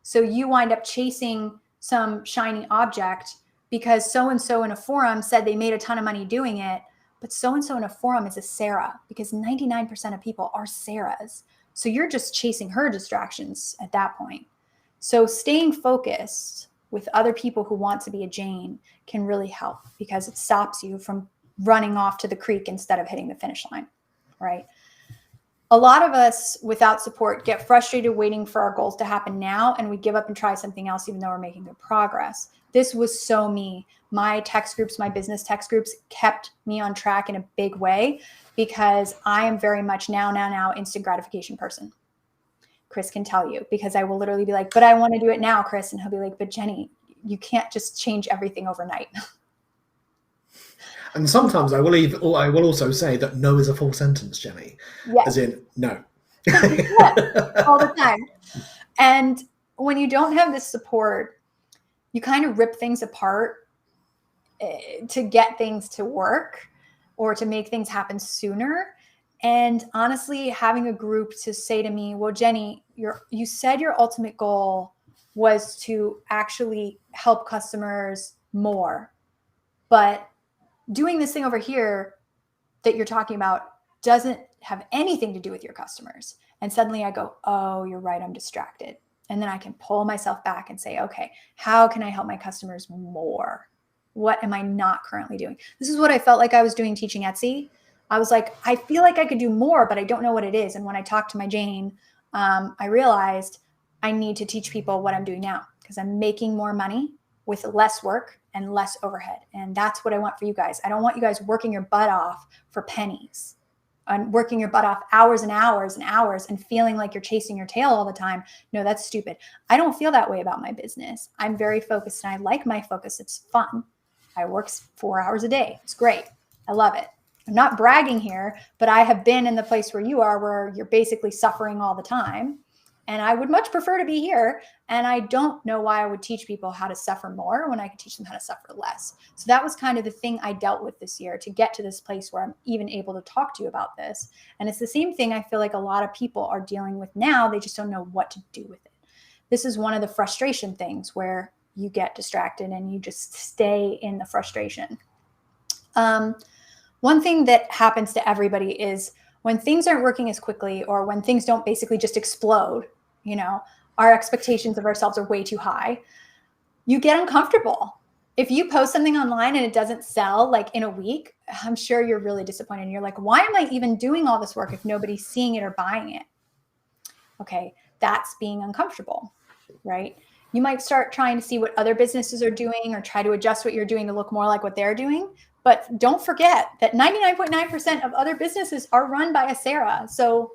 A: So you wind up chasing some shiny object because so-and-so in a forum said they made a ton of money doing it, but so-and-so in a forum is a Sarah, because 99% of people are Sarahs. So you're just chasing her distractions at that point. So staying focused with other people who want to be a Jane can really help, because it stops you from running off to the creek instead of hitting the finish line, right? A lot of us without support get frustrated waiting for our goals to happen now, and we give up and try something else even though we're making good progress. This was so me. My text groups, my business text groups kept me on track in a big way, because I am very much now instant gratification person. Chris can tell you, because I will literally be like, but I want to do it now, Chris. And he'll be like, but Jenny, you can't just change everything overnight.
B: And sometimes I will also say that no is a full sentence, Jenny.
A: Yes.
B: As in, no.
A: All the time. And when you don't have this support, you kind of rip things apart to get things to work or to make things happen sooner. And honestly, having a group to say to me, well, Jenny, you said your ultimate goal was to actually help customers more, but doing this thing over here that you're talking about doesn't have anything to do with your customers. And suddenly I go, oh, you're right, I'm distracted. And then I can pull myself back and say, okay, how can I help my customers more? What am I not currently doing? This is what I felt like I was doing teaching Etsy. I was like, I feel like I could do more, but I don't know what it is. And when I talked to my Jane, I realized I need to teach people what I'm doing now, because I'm making more money with less work and less overhead. And that's what I want for you guys. I don't want you guys working your butt off for pennies and working your butt off hours and hours and hours and feeling like you're chasing your tail all the time. No, that's stupid. I don't feel that way about my business. I'm very focused and I like my focus. It's fun. I work 4 hours a day. It's great. I love it. I'm not bragging here, but I have been in the place where you are, where you're basically suffering all the time. And I would much prefer to be here. And I don't know why I would teach people how to suffer more when I could teach them how to suffer less. So that was kind of the thing I dealt with this year to get to this place where I'm even able to talk to you about this. And it's the same thing I feel like a lot of people are dealing with now. They just don't know what to do with it. This is one of the frustration things where you get distracted and you just stay in the frustration. One thing that happens to everybody is when things aren't working as quickly, or when things don't basically just explode, you know, our expectations of ourselves are way too high, you get uncomfortable. If you post something online and it doesn't sell like in a week, I'm sure you're really disappointed. And you're like, why am I even doing all this work if nobody's seeing it or buying it? Okay, that's being uncomfortable, right? You might start trying to see what other businesses are doing or try to adjust what you're doing to look more like what they're doing. But don't forget that 99.9% of other businesses are run by a Sarah. So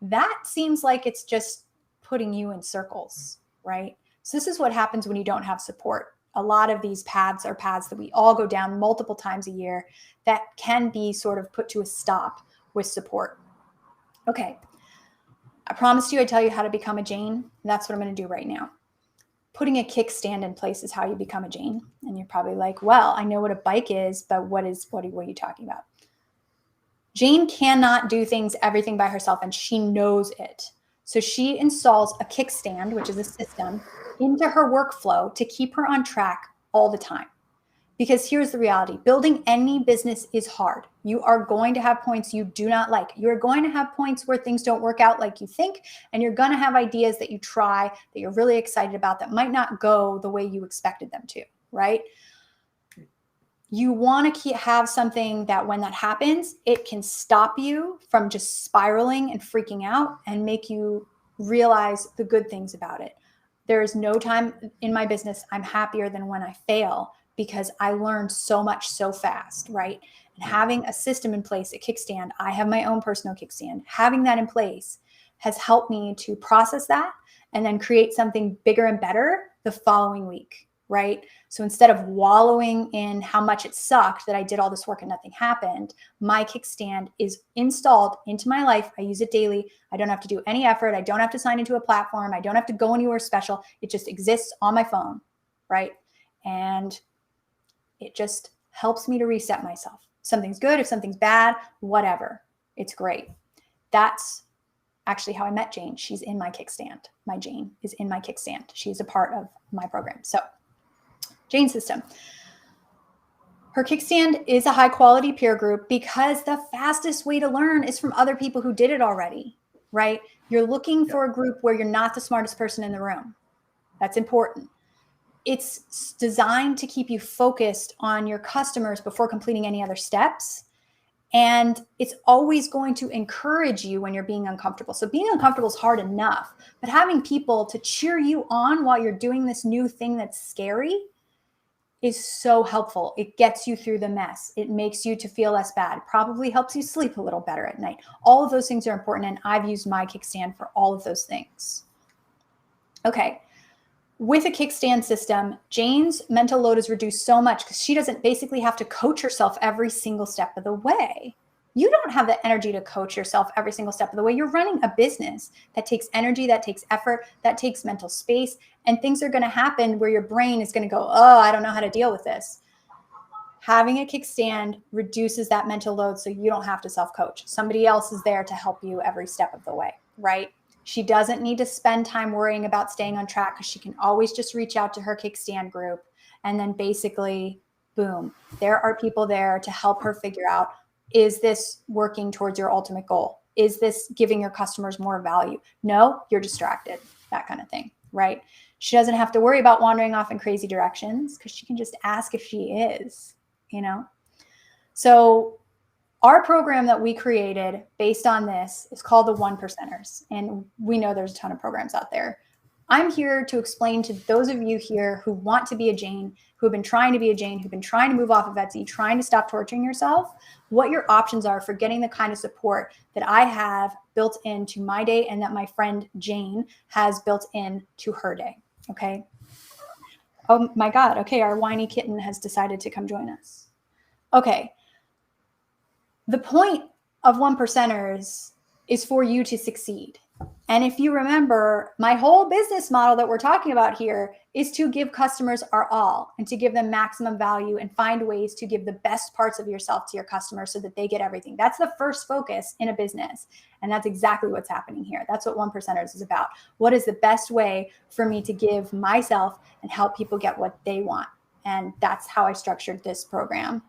A: that seems like it's just putting you in circles, right? So this is what happens when you don't have support. A lot of these paths are paths that we all go down multiple times a year that can be sort of put to a stop with support. Okay, I promised you I'd tell you how to become a Jane, and that's what I'm going to do right now. Putting a kickstand in place is how you become a Jane. And you're probably like, well, I know what a bike is, but what are you talking about? Jane cannot do everything by herself, and she knows it. So she installs a kickstand, which is a system, into her workflow to keep her on track all the time. Because here's the reality. Building any business is hard. You are going to have points you do not like. You're going to have points where things don't work out like you think, and you're going to have ideas that you try that you're really excited about that might not go the way you expected them to, right? You want to have something that when that happens, it can stop you from just spiraling and freaking out and make you realize the good things about it. There is no time in my business I'm happier than when I fail, because I learned so much so fast, right? And having a system in place, a kickstand, I have my own personal kickstand, having that in place has helped me to process that and then create something bigger and better the following week, right? So instead of wallowing in how much it sucked that I did all this work and nothing happened, my kickstand is installed into my life. I use it daily. I don't have to do any effort. I don't have to sign into a platform. I don't have to go anywhere special. It just exists on my phone, right? And it just helps me to reset myself. If something's good, if something's bad, whatever. It's great. That's actually how I met Jane. She's in my kickstand. My Jane is in my kickstand. She's a part of my program. So Jane system. Her kickstand is a high quality peer group because the fastest way to learn is from other people who did it already, right? You're looking for a group where you're not the smartest person in the room. That's important. It's designed to keep you focused on your customers before completing any other steps. And it's always going to encourage you when you're being uncomfortable. So being uncomfortable is hard enough, but having people to cheer you on while you're doing this new thing that's scary is so helpful. It gets you through the mess. It makes you to feel less bad. It probably helps you sleep a little better at night. All of those things are important, and I've used my kickstand for all of those things. Okay. With a kickstand system, Jane's mental load is reduced so much because she doesn't basically have to coach herself every single step of the way. You don't have the energy to coach yourself every single step of the way. You're running a business that takes energy, that takes effort, that takes mental space, and things are going to happen where your brain is going to go, oh, I don't know how to deal with this. Having a kickstand reduces that mental load so you don't have to self-coach. Somebody else is there to help you every step of the way, right? She doesn't need to spend time worrying about staying on track because she can always just reach out to her kickstand group. And then basically, boom, there are people there to help her figure out, is this working towards your ultimate goal? Is this giving your customers more value? No, you're distracted, that kind of thing, right? She doesn't have to worry about wandering off in crazy directions because she can just ask if she is, you know? So our program that we created based on this is called the One Percenters. And we know there's a ton of programs out there. I'm here to explain to those of you here who want to be a Jane, who have been trying to be a Jane, who've been trying to move off of Etsy, trying to stop torturing yourself, what your options are for getting the kind of support that I have built into my day and that my friend Jane has built into her day. Okay. Oh my God. Okay. Our whiny kitten has decided to come join us. Okay. The point of One Percenters is for you to succeed. And if you remember, my whole business model that we're talking about here is to give customers our all and to give them maximum value and find ways to give the best parts of yourself to your customers so that they get everything. That's the first focus in a business. And that's exactly what's happening here. That's what One Percenters is about. What is the best way for me to give myself and help people get what they want? And that's how I structured this program.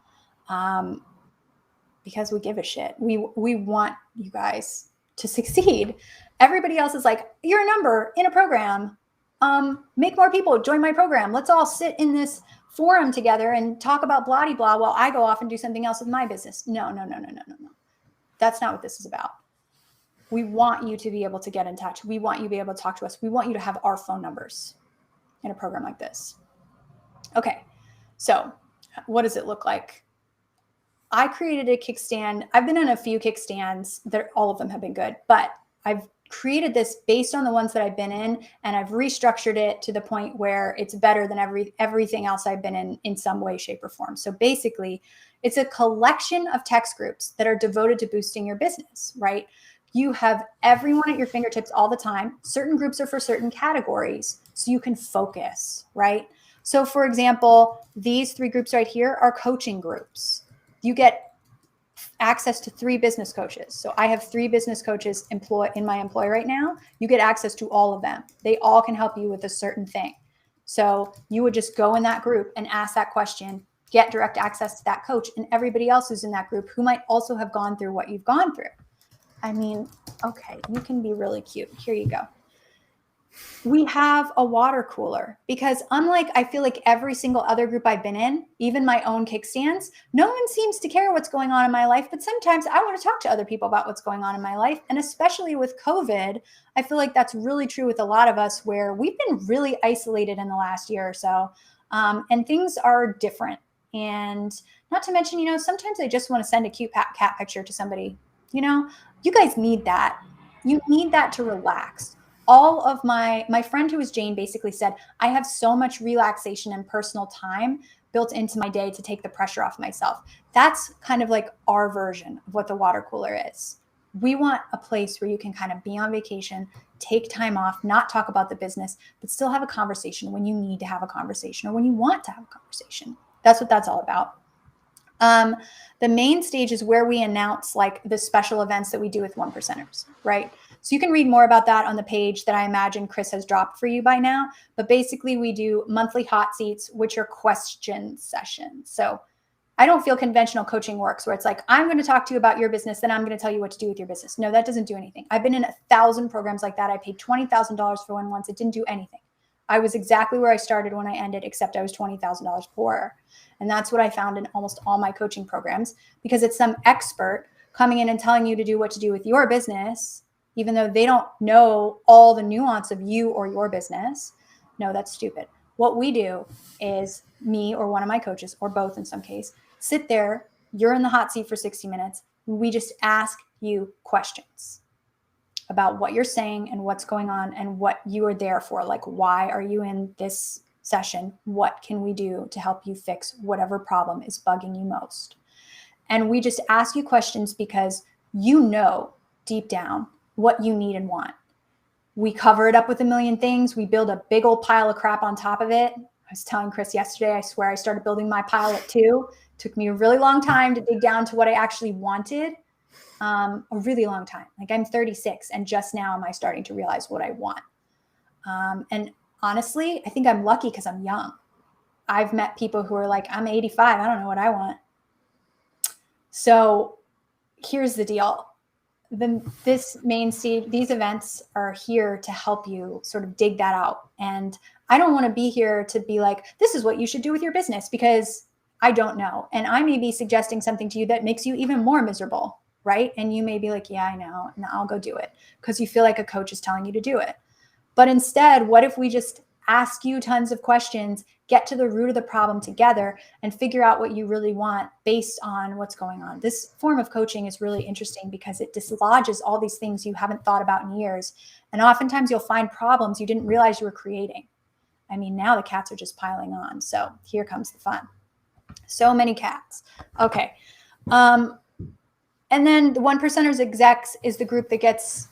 A: Because we give a shit. We want you guys to succeed. Everybody else is like, you're a number in a program. Make more people join my program. Let's all sit in this forum together and talk about blah blah while I go off and do something else with my business. No. That's not what this is about. We want you to be able to get in touch. We want you to be able to talk to us. We want you to have our phone numbers in a program like this. Okay, so what does it look like? I created a kickstand. I've been on a few kickstands. All of them have been good, but I've created this based on the ones that I've been in, and I've restructured it to the point where it's better than everything else I've been in some way, shape, or form. So basically, it's a collection of text groups that are devoted to boosting your business, right? You have everyone at your fingertips all the time. Certain groups are for certain categories, so you can focus, right? So for example, these 3 groups right here are coaching groups. You get access to 3 business coaches. So I have 3 business coaches in my employ right now. You get access to all of them. They all can help you with a certain thing. So you would just go in that group and ask that question, get direct access to that coach and everybody else who's in that group who might also have gone through what you've gone through. I mean, okay, you can be really cute. Here you go. We have a water cooler because unlike I feel like every single other group I've been in, even my own kickstands, no one seems to care what's going on in my life. But sometimes I want to talk to other people about what's going on in my life. And especially with COVID, I feel like that's really true with a lot of us where we've been really isolated in the last year or so. And things are different. And not to mention, sometimes I just want to send a cute cat picture to somebody. You guys need that. You need that to relax. All of my friend who was Jane basically said, I have so much relaxation and personal time built into my day to take the pressure off myself. That's kind of like our version of what the water cooler is. We want a place where you can kind of be on vacation, take time off, not talk about the business, but still have a conversation when you need to have a conversation or when you want to have a conversation. That's what that's all about. The main stage is where we announce like the special events that we do with 1%ers, right? So you can read more about that on the page that I imagine Chris has dropped for you by now. But basically we do monthly hot seats, which are question sessions. So I don't feel conventional coaching works where it's like, I'm going to talk to you about your business, then I'm going to tell you what to do with your business. No, that doesn't do anything. I've been in 1,000 programs like that. I paid $20,000 for one once. It didn't do anything. I was exactly where I started when I ended, except I was $20,000 poorer. And that's what I found in almost all my coaching programs, because it's some expert coming in and telling you to do what to do with your business, even though they don't know all the nuance of you or your business. No, that's stupid. What we do is me or one of my coaches, or both in some case, sit there, you're in the hot seat for 60 minutes. We just ask you questions about what you're saying and what's going on and what you are there for. Like, why are you in this session? What can we do to help you fix whatever problem is bugging you most? And we just ask you questions because you know deep down what you need and want. We cover it up with a million things. We build a big old pile of crap on top of it. I was telling Chris yesterday, I swear I started building my pile at 2. Took me a really long time to dig down to what I actually wanted. A really long time. Like I'm 36 and just now am I starting to realize what I want. And honestly, I think I'm lucky because I'm young. I've met people who are like, I'm 85. I don't know what I want. So here's the deal. These events are here to help you sort of dig that out. And I don't want to be here to be like, this is what you should do with your business, because I don't know. And I may be suggesting something to you that makes you even more miserable, right? And you may be like, yeah, I know, and I'll go do it because you feel like a coach is telling you to do it. But instead, what if we just ask you tons of questions, get to the root of the problem together, and figure out what you really want based on what's going on? This form of coaching is really interesting because it dislodges all these things you haven't thought about in years. And oftentimes you'll find problems you didn't realize you were creating. I mean, now the cats are just piling on. So here comes the fun. So many cats. Okay. And then the 1%ers execs is the group that gets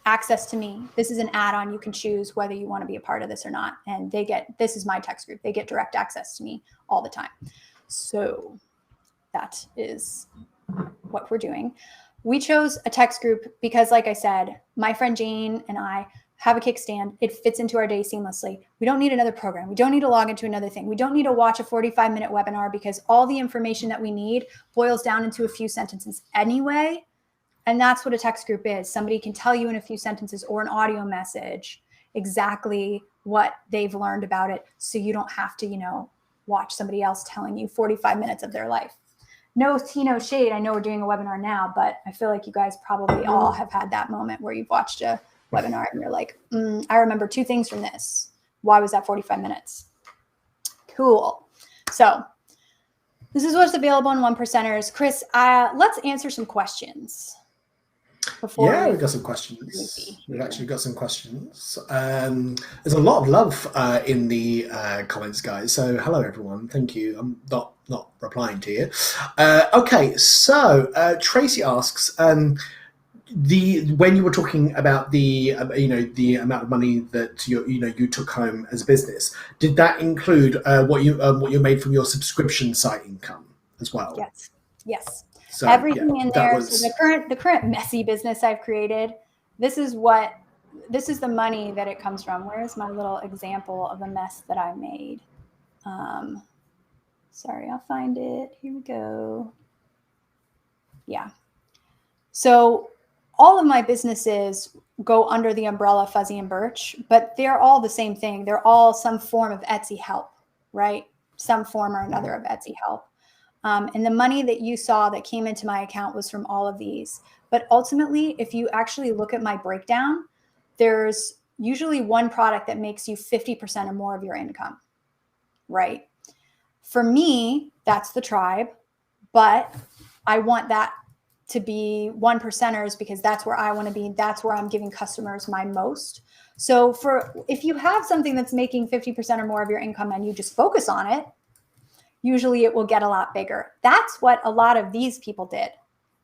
A: access to me. This is an add-on. You can choose whether you want to be a part of this or not. And this is my text group. They get direct access to me all the time. So that is what we're doing. We chose a text group because, like I said, my friend Jane and I have a kickstand. It fits into our day seamlessly. We don't need another program. We don't need to log into another thing. We don't need to watch a 45-minute webinar because all the information that we need boils down into a few sentences anyway. And that's what a text group is. Somebody can tell you in a few sentences or an audio message exactly what they've learned about it. So you don't have to, watch somebody else telling you 45 minutes of their life. No tea, no shade. I know we're doing a webinar now, but I feel like you guys probably all have had that moment where you've watched a webinar and you're like, I remember 2 things from this. Why was that 45 minutes? Cool. So this is what's available in 1%ers. Chris, let's answer some questions. before
B: Yeah,
A: we
B: we've got some
A: goofy
B: questions. We've
A: here.
B: actually got some questions. There's a lot of love in the comments, guys. So hello, everyone. Thank you. I'm not replying to you. Okay, so Tracy asks, when you were talking about the the amount of money that you took home as a business, did that include what you made from your subscription site income as well?
A: Yes.
B: So yeah,
A: Everything in
B: that
A: there. So
B: was
A: the current messy business I've created, this is the money that it comes from. Where's my little example of a mess that I made? Sorry, I'll find it. Here we go. Yeah. So all of my businesses go under the umbrella Fuzzy and Birch, but they're all the same thing. They're all some form of Etsy help, right? Some form or another of Etsy help. And the money that you saw that came into my account was from all of these. But ultimately, if you actually look at my breakdown, there's usually one product that makes you 50% or more of your income, right? For me, that's the tribe, but I want that to be one percenters because that's where I want to be. That's where I'm giving customers my most. So if you have something that's making 50% or more of your income and you just focus on it, usually it will get a lot bigger. That's what a lot of these people did.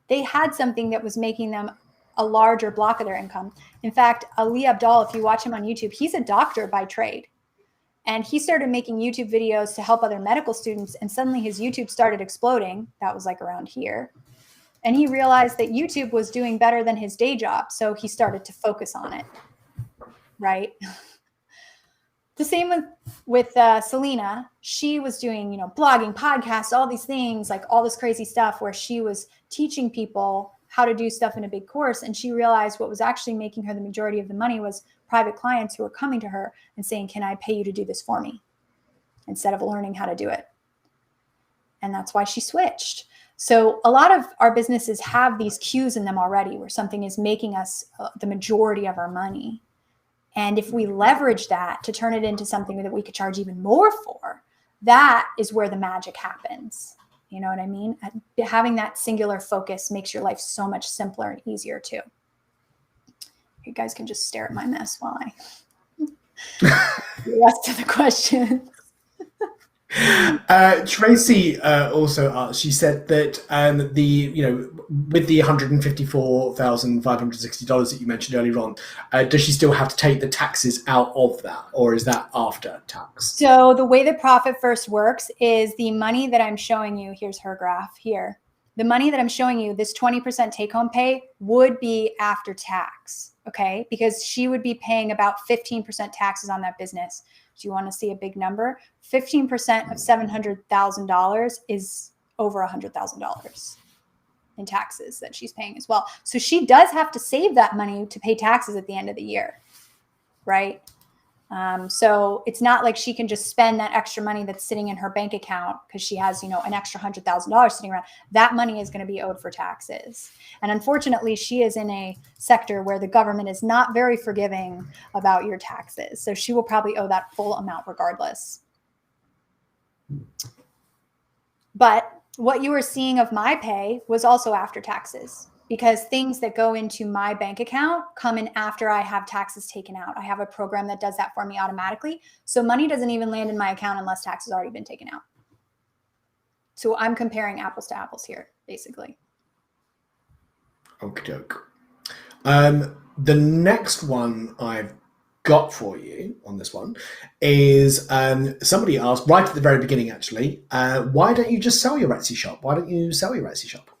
A: They had something that was making them a larger block of their income. In fact, Ali Abdal, if you watch him on YouTube, he's a doctor by trade. And he started making YouTube videos to help other medical students. And suddenly his YouTube started exploding. That was like around here. And he realized that YouTube was doing better than his day job. So he started to focus on it. Right. The same with Selena. She was doing, blogging, podcasts, all these things, like all this crazy stuff where she was teaching people how to do stuff in a big course. And she realized what was actually making her the majority of the money was private clients who were coming to her and saying, can I pay you to do this for me? Instead of learning how to do it. And that's why she switched. So a lot of our businesses have these cues in them already where something is making us the majority of our money. And if we leverage that to turn it into something that we could charge even more for, that is where the magic happens. You know what I mean? Having that singular focus makes your life so much simpler and easier too. You guys can just stare at my mess while I the rest of the questions.
B: Tracy also asked. She said that with the $154,560 that you mentioned earlier on, does she still have to take the taxes out of that, or is that after tax?
A: So the way that Profit First works is the money that I'm showing you. Here's her graph here. The money that I'm showing you, this 20% take-home pay, would be after tax. Okay, because she would be paying about 15% taxes on that business. Do you want to see a big number? 15% of $700,000 is over $100,000 in taxes that she's paying as well. So she does have to save that money to pay taxes at the end of the year, right? So it's not like she can just spend that extra money that's sitting in her bank account because she has, an extra $100,000 sitting around. That money is going to be owed for taxes. And unfortunately, she is in a sector where the government is not very forgiving about your taxes. So she will probably owe that full amount regardless. But what you were seeing of my pay was also after taxes, because things that go into my bank account come in after I have taxes taken out. I have a program that does that for me automatically. So money doesn't even land in my account unless tax has already been taken out. So I'm comparing apples to apples here, basically.
B: Okie doke. The next one I've got for you on this one is somebody asked right at the very beginning, actually, why don't you just sell your Etsy shop? Why don't you sell your Etsy shop?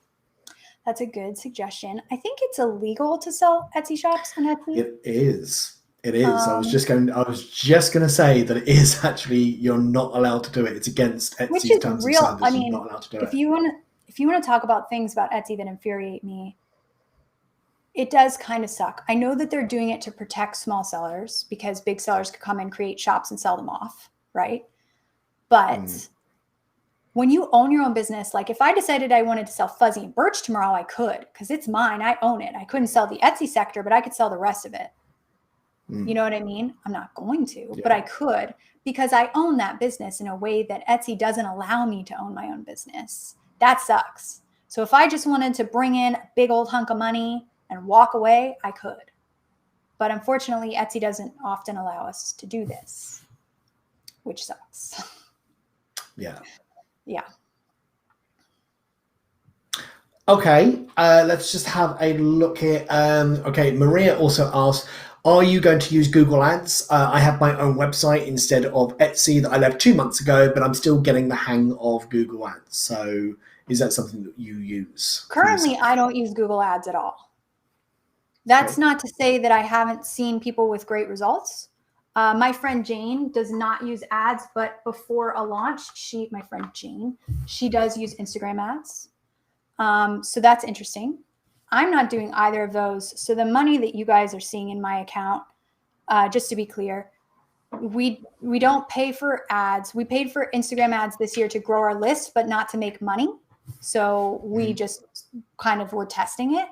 A: That's a good suggestion. I think it's illegal to sell Etsy shops on Etsy.
B: It is. It is. I was just going to say that it is actually, you're not allowed to do it. It's against Etsy's terms of service.
A: I mean,
B: you're not allowed to do
A: if
B: it.
A: you want to talk about things about Etsy that infuriate me, it does kind of suck. I know that they're doing it to protect small sellers because big sellers could come and create shops and sell them off, right? But when you own your own business, like if I decided I wanted to sell Fuzzy and Birch tomorrow, I could, because it's mine. I own it. I couldn't sell the Etsy sector, but I could sell the rest of it. You know what I mean? I'm not going to, but I could, because I own that business in a way that Etsy doesn't allow me to own my own business. That sucks. So if I just wanted to bring in a big old hunk of money, and walk away, I could. But unfortunately, Etsy doesn't often allow us to do this, which sucks.
B: Yeah.
A: Yeah.
B: Okay, let's just have a look here. Okay, Maria also asked, are you going to use Google Ads? I have my own website instead of Etsy that I left 2 months ago, but I'm still getting the hang of Google Ads. So is that something that you use?
A: Currently, I don't use Google Ads at all. That's not to say that I haven't seen people with great results. My friend Jane does not use ads, but before a launch, my friend Jane, she does use Instagram ads. So that's interesting. I'm not doing either of those. So the money that you guys are seeing in my account, just to be clear, we don't pay for ads. We paid for Instagram ads this year to grow our list, but not to make money. So we just kind of were testing it.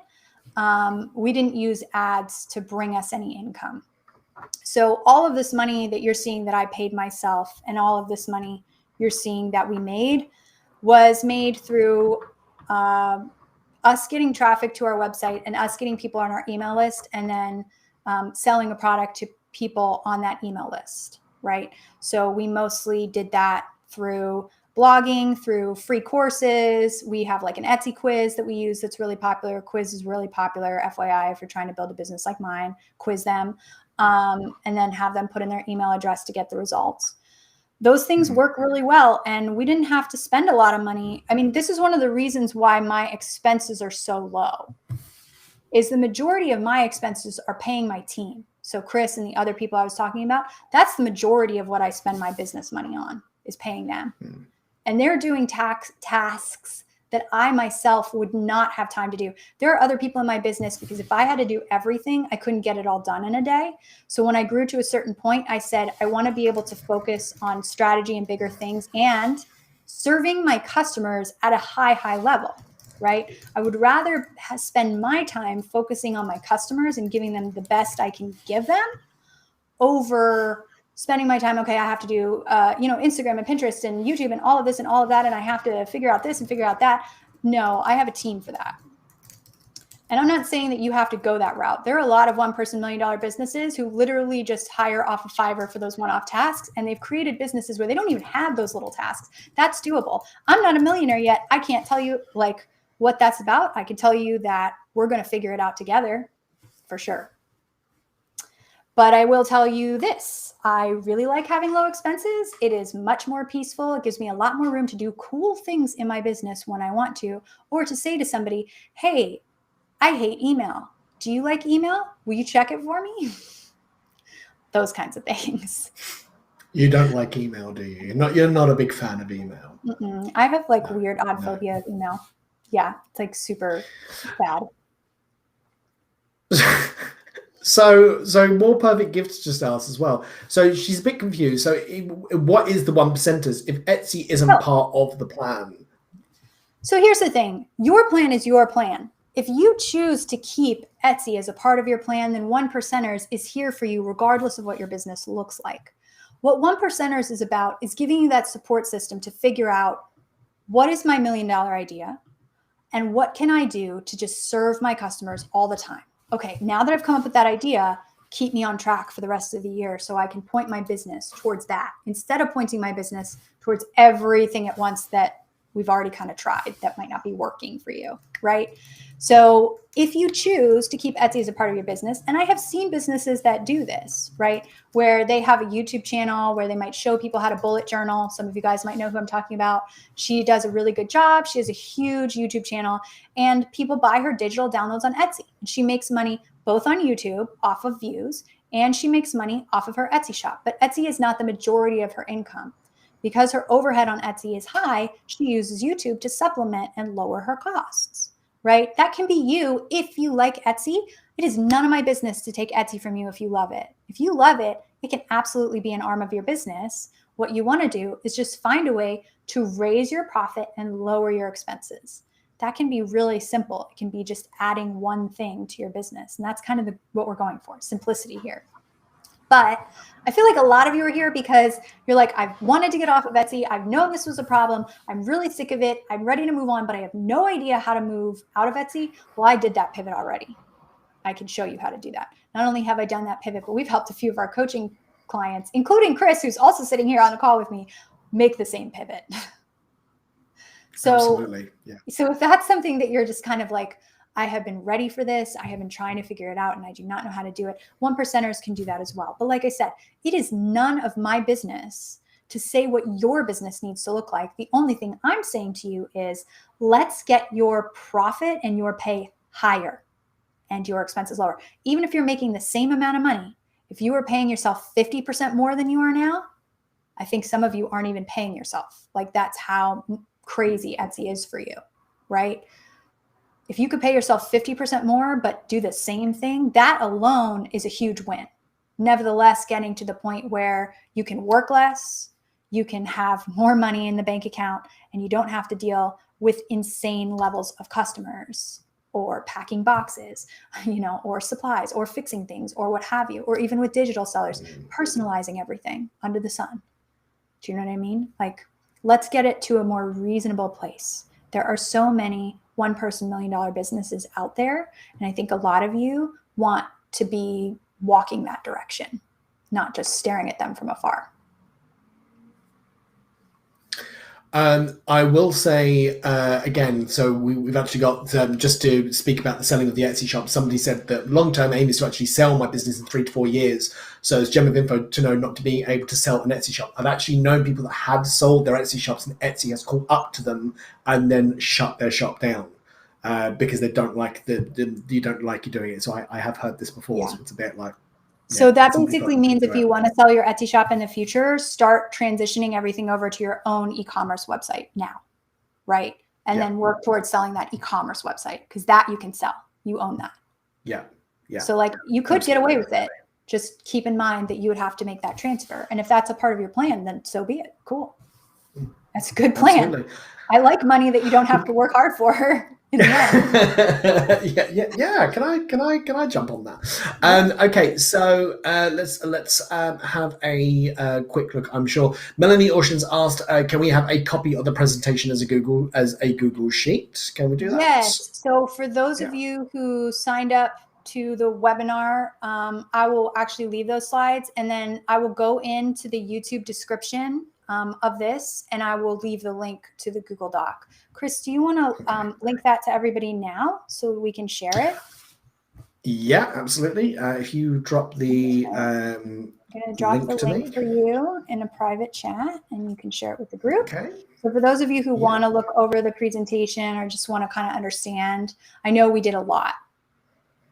A: We didn't use ads to bring us any income. So all of this money that you're seeing that I paid myself and all of this money you're seeing that we made was made through us getting traffic to our website and us getting people on our email list and then selling a product to people on that email list, right? So we mostly did that through blogging, through free courses. We have like an Etsy quiz that we use that's really popular. Quiz is really popular, FYI, if you're trying to build a business like mine, quiz them, and then have them put in their email address to get the results. Those things work really well, and we didn't have to spend a lot of money. I mean, this is one of the reasons why my expenses are so low, is the majority of my expenses are paying my team. So Chris and the other people I was talking about, that's the majority of what I spend my business money on, is paying them. And they're doing tasks that I myself would not have time to do. There are other people in my business, because if I had to do everything, I couldn't get it all done in a day. So when I grew to a certain point, I said, I want to be able to focus on strategy and bigger things and serving my customers at a high level, right? I would rather spend my time focusing on my customers and giving them the best I can give them over spending my time, okay, I have to do, Instagram and Pinterest and YouTube and all of this and all of that, and I have to figure out this and figure out that. No, I have a team for that. And I'm not saying that you have to go that route. There are a lot of one-person million-dollar businesses who literally just hire off of Fiverr for those one-off tasks, and they've created businesses where they don't even have those little tasks. That's doable. I'm not a millionaire yet. I can't tell you like what that's about. I can tell you that we're going to figure it out together for sure. But I will tell you this, I really like having low expenses. It is much more peaceful. It gives me a lot more room to do cool things in my business when I want to, or to say to somebody, hey, I hate email. Do you like email? Will you check it for me? Those kinds of things.
B: You don't like email, do you? You're not a big fan of email.
A: I have like weird odd phobia of email. Yeah, it's like super bad.
B: So More Perfect Gifts just asked as well. So she's a bit confused. So what is the 1%ers if Etsy isn't part of the plan?
A: So here's the thing. Your plan is your plan. If you choose to keep Etsy as a part of your plan, then 1%ers is here for you regardless of what your business looks like. What 1%ers is about is giving you that support system to figure out, what is my $1 million idea and what can I do to just serve my customers all the time? Okay, now that I've come up with that idea, keep me on track for the rest of the year so I can point my business towards that instead of pointing my business towards everything at once that we've already kind of tried that might not be working for you, right? So if you choose to keep Etsy as a part of your business, and I have seen businesses that do this, right? Where they have a YouTube channel where they might show people how to bullet journal. Some of you guys might know who I'm talking about. She does a really good job. She has a huge YouTube channel and people buy her digital downloads on Etsy. And she makes money both on YouTube off of views and she makes money off of her Etsy shop. But Etsy is not the majority of her income. Because her overhead on Etsy is high, she uses YouTube to supplement and lower her costs. Right? That can be you if you like Etsy. It is none of my business to take Etsy from you if you love it. If you love it, it can absolutely be an arm of your business. What you want to do is just find a way to raise your profit and lower your expenses. That can be really simple. It can be just adding one thing to your business. And that's kind of what we're going for, simplicity here. But I feel like a lot of you are here because you're like, I've wanted to get off of Etsy. I've known this was a problem. I'm really sick of it. I'm ready to move on, but I have no idea how to move out of Etsy. Well, I did that pivot already. I can show you how to do that. Not only have I done that pivot, but we've helped a few of our coaching clients, including Chris, who's also sitting here on the call with me, make the same pivot. So,
B: absolutely. Yeah.
A: So if that's something that you're just kind of like, I have been ready for this, I have been trying to figure it out, and I do not know how to do it, 1%ers can do that as well. But like I said, it is none of my business to say what your business needs to look like. The only thing I'm saying to you is, let's get your profit and your pay higher and your expenses lower. Even if you're making the same amount of money, if you are paying yourself 50% more than you are now, I think some of you aren't even paying yourself. Like, that's how crazy Etsy is for you, right? If you could pay yourself 50% more, but do the same thing, that alone is a huge win. Nevertheless, getting to the point where you can work less, you can have more money in the bank account, and you don't have to deal with insane levels of customers or packing boxes, or supplies or fixing things or what have you, or even with digital sellers, personalizing everything under the sun. Do you know what I mean? Like, let's get it to a more reasonable place. There are so many one-person $1 million businesses out there, and I think a lot of you want to be walking that direction, not just staring at them from afar.
B: I will say again, so we've actually got, just to speak about the selling of the Etsy shop, somebody said that long-term aim is to actually sell my business in 3 to 4 years. So it's gem of info to know not to be able to sell an Etsy shop. I've actually known people that have sold their Etsy shops and Etsy has called up to them and then shut their shop down because they don't like you don't like you doing it. So I have heard this before.
A: Yeah.
B: So it's a bit like,
A: so that basically means if you want to sell your Etsy shop in the future, start transitioning everything over to your own e-commerce website now, right? And then work towards selling that e-commerce website, because that you can sell. You own that.
B: Yeah.
A: So like, you could get away with it. Just keep in mind that you would have to make that transfer. And if that's a part of your plan, then so be it. Cool. That's a good plan. Absolutely. I like money that you don't have to work hard for.
B: Yeah. Can I jump on that? Okay, so let's have a quick look. I'm sure Melanie Ocean's asked, can we have a copy of the presentation as a Google Sheet? Can we do that?
A: Yes. So for those of you who signed up to the webinar, I will actually leave those slides, and then I will go into the YouTube description of this, and I will leave the link to the Google Doc. Chris, do you want to link that to everybody now so we can share it?
B: Yeah, absolutely. If you drop the
A: I'm going to drop the link for you in a private chat, and you can share it with the group.
B: Okay.
A: So for those of you who want to look over the presentation or just want to kind of understand, I know we did a lot.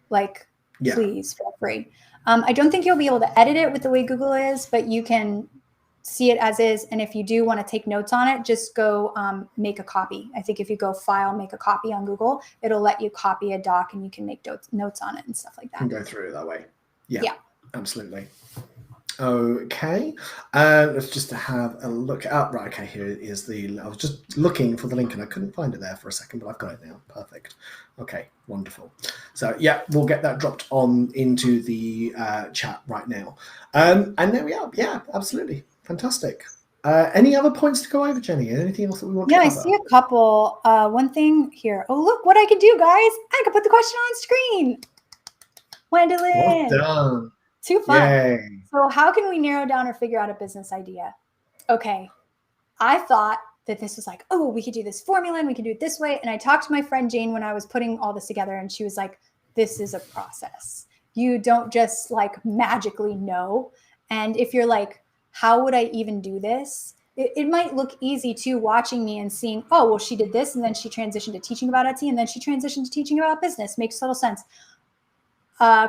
A: Like, please feel free. I don't think you'll be able to edit it with the way Google is, but you can see it as is. And if you do want to take notes on it, just go make a copy. I think if you go file, make a copy on Google, it'll let you copy a doc and you can make notes on it and stuff like that.
B: And go through it that way. Yeah, absolutely. Okay, let's just have a look up. Right, okay, here is I was just looking for the link and I couldn't find it there for a second, but I've got it now. Perfect. Okay, wonderful. So yeah, we'll get that dropped on into the chat right now. And there we are. Yeah, absolutely. Fantastic. Any other points to go over, Jenny? Anything else that we want to cover?
A: Yeah, I see a couple. One thing here. Oh, look what I can do, guys. I can put the question on screen. Gwendolyn.
B: Well done.
A: Too fun.
B: Yay.
A: So how can we narrow down or figure out a business idea? Okay. I thought that this was like, oh, we could do this formula and we could do it this way. And I talked to my friend Jane when I was putting all this together, and she was like, this is a process. You don't just like magically know. And if you're like, how would I even do this? It might look easy too, watching me and seeing, oh, well, she did this and then she transitioned to teaching about Etsy and then she transitioned to teaching about business. Makes total sense.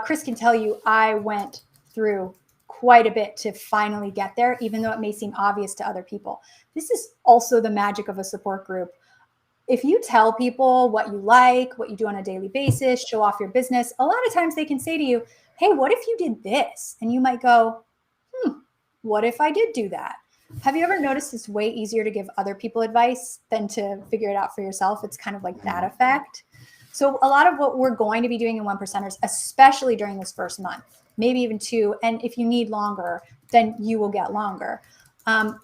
A: Chris can tell you I went through quite a bit to finally get there, even though it may seem obvious to other people. This is also the magic of a support group. If you tell people what you like, what you do on a daily basis, show off your business, a lot of times they can say to you, hey, what if you did this? And you might go, what if I did do that? Have you ever noticed it's way easier to give other people advice than to figure it out for yourself? It's kind of like that effect. So a lot of what we're going to be doing in 1%ers, especially during this first month, maybe even 2, and if you need longer, then you will get longer.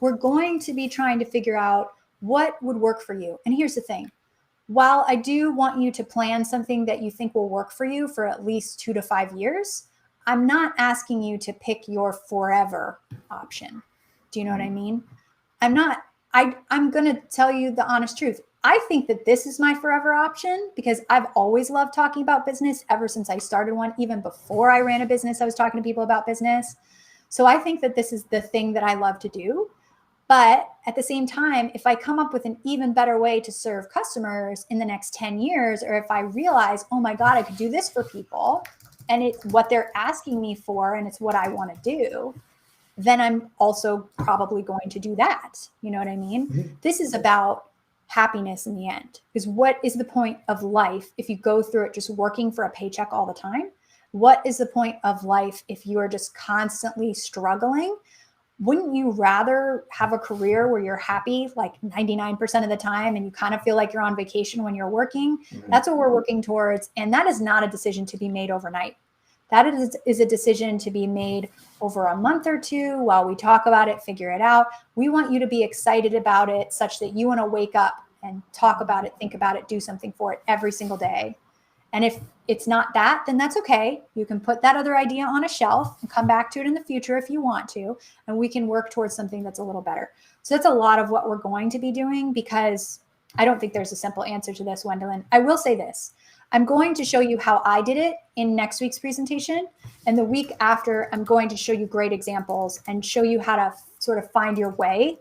A: We're going to be trying to figure out what would work for you. And here's the thing. while I do want you to plan something that you think will work for you for at least 2 to 5 years, I'm not asking you to pick your forever option. Do you know what I mean? I'm going to tell you the honest truth. I think that this is my forever option because I've always loved talking about business ever since I started one. Even before I ran a business, I was talking to people about business. So I think that this is the thing that I love to do. But at the same time, if I come up with an even better way to serve customers in the next 10 years, or if I realize, oh my God, I could do this for people and it's what they're asking me for and it's what I want to do, then I'm also probably going to do that. You know what I mean? Mm-hmm. This is about happiness in the end. Because what is the point of life if you go through it just working for a paycheck all the time? What is the point of life if you are just constantly struggling? Wouldn't you rather have a career where you're happy like 99% of the time and you kind of feel like you're on vacation when you're working? Mm-hmm. That's what we're working towards. And that is not a decision to be made overnight. That is a decision to be made over a month or two while we talk about it, figure it out. We want you to be excited about it such that you want to wake up and talk about it, think about it, do something for it every single day. And if it's not that, then that's okay. You can put that other idea on a shelf and come back to it in the future if you want to, and we can work towards something that's a little better. So that's a lot of what we're going to be doing because I don't think there's a simple answer to this, Wendelin. I will say this. I'm going to show you how I did it in next week's presentation. And the week after, I'm going to show you great examples and show you how to sort of find your way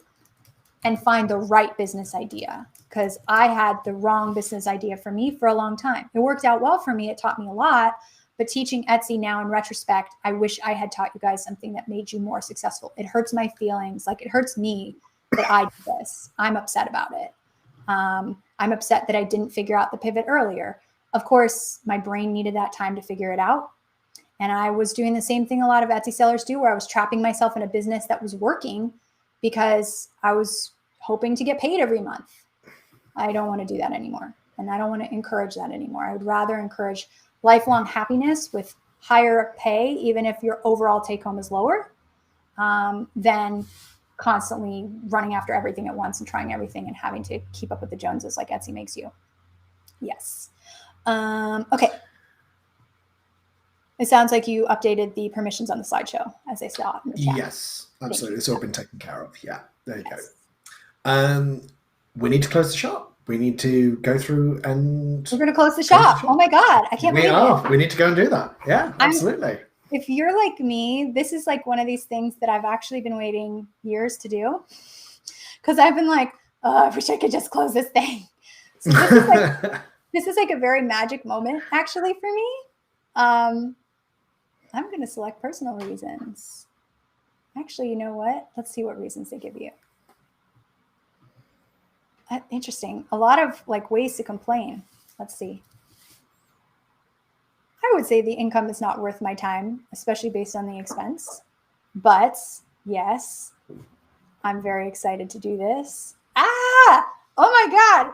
A: and find the right business idea. Because I had the wrong business idea for me for a long time. It worked out well for me. It taught me a lot. But teaching Etsy now in retrospect, I wish I had taught you guys something that made you more successful. It hurts my feelings. Like it hurts me that I did this. I'm upset about it. I'm upset that I didn't figure out the pivot earlier. Of course, my brain needed that time to figure it out. And I was doing the same thing a lot of Etsy sellers do, where I was trapping myself in a business that was working because I was hoping to get paid every month. I don't want to do that anymore. And I don't want to encourage that anymore. I would rather encourage lifelong happiness with higher pay, even if your overall take home is lower, than constantly running after everything at once and trying everything and having to keep up with the Joneses like Etsy makes you. Yes. Okay. It sounds like you updated the permissions on the slideshow as I saw in the chat.
B: Yes, absolutely. It's all been taken care of. Yeah, there you go. We need to close the shop. We need to go through and...
A: We're going to close the shop. Oh my God. I can't believe it.
B: We need to go and do that. Yeah, absolutely.
A: If you're like me, this is like one of these things that I've actually been waiting years to do. Because I've been like, oh, I wish I could just close this thing. So this is like... This is like a very magic moment, actually, for me. I'm going to select personal reasons. Actually, you know what? Let's see what reasons they give you. Interesting. A lot of like ways to complain. Let's see. I would say the income is not worth my time, especially based on the expense. But yes, I'm very excited to do this. Oh my God.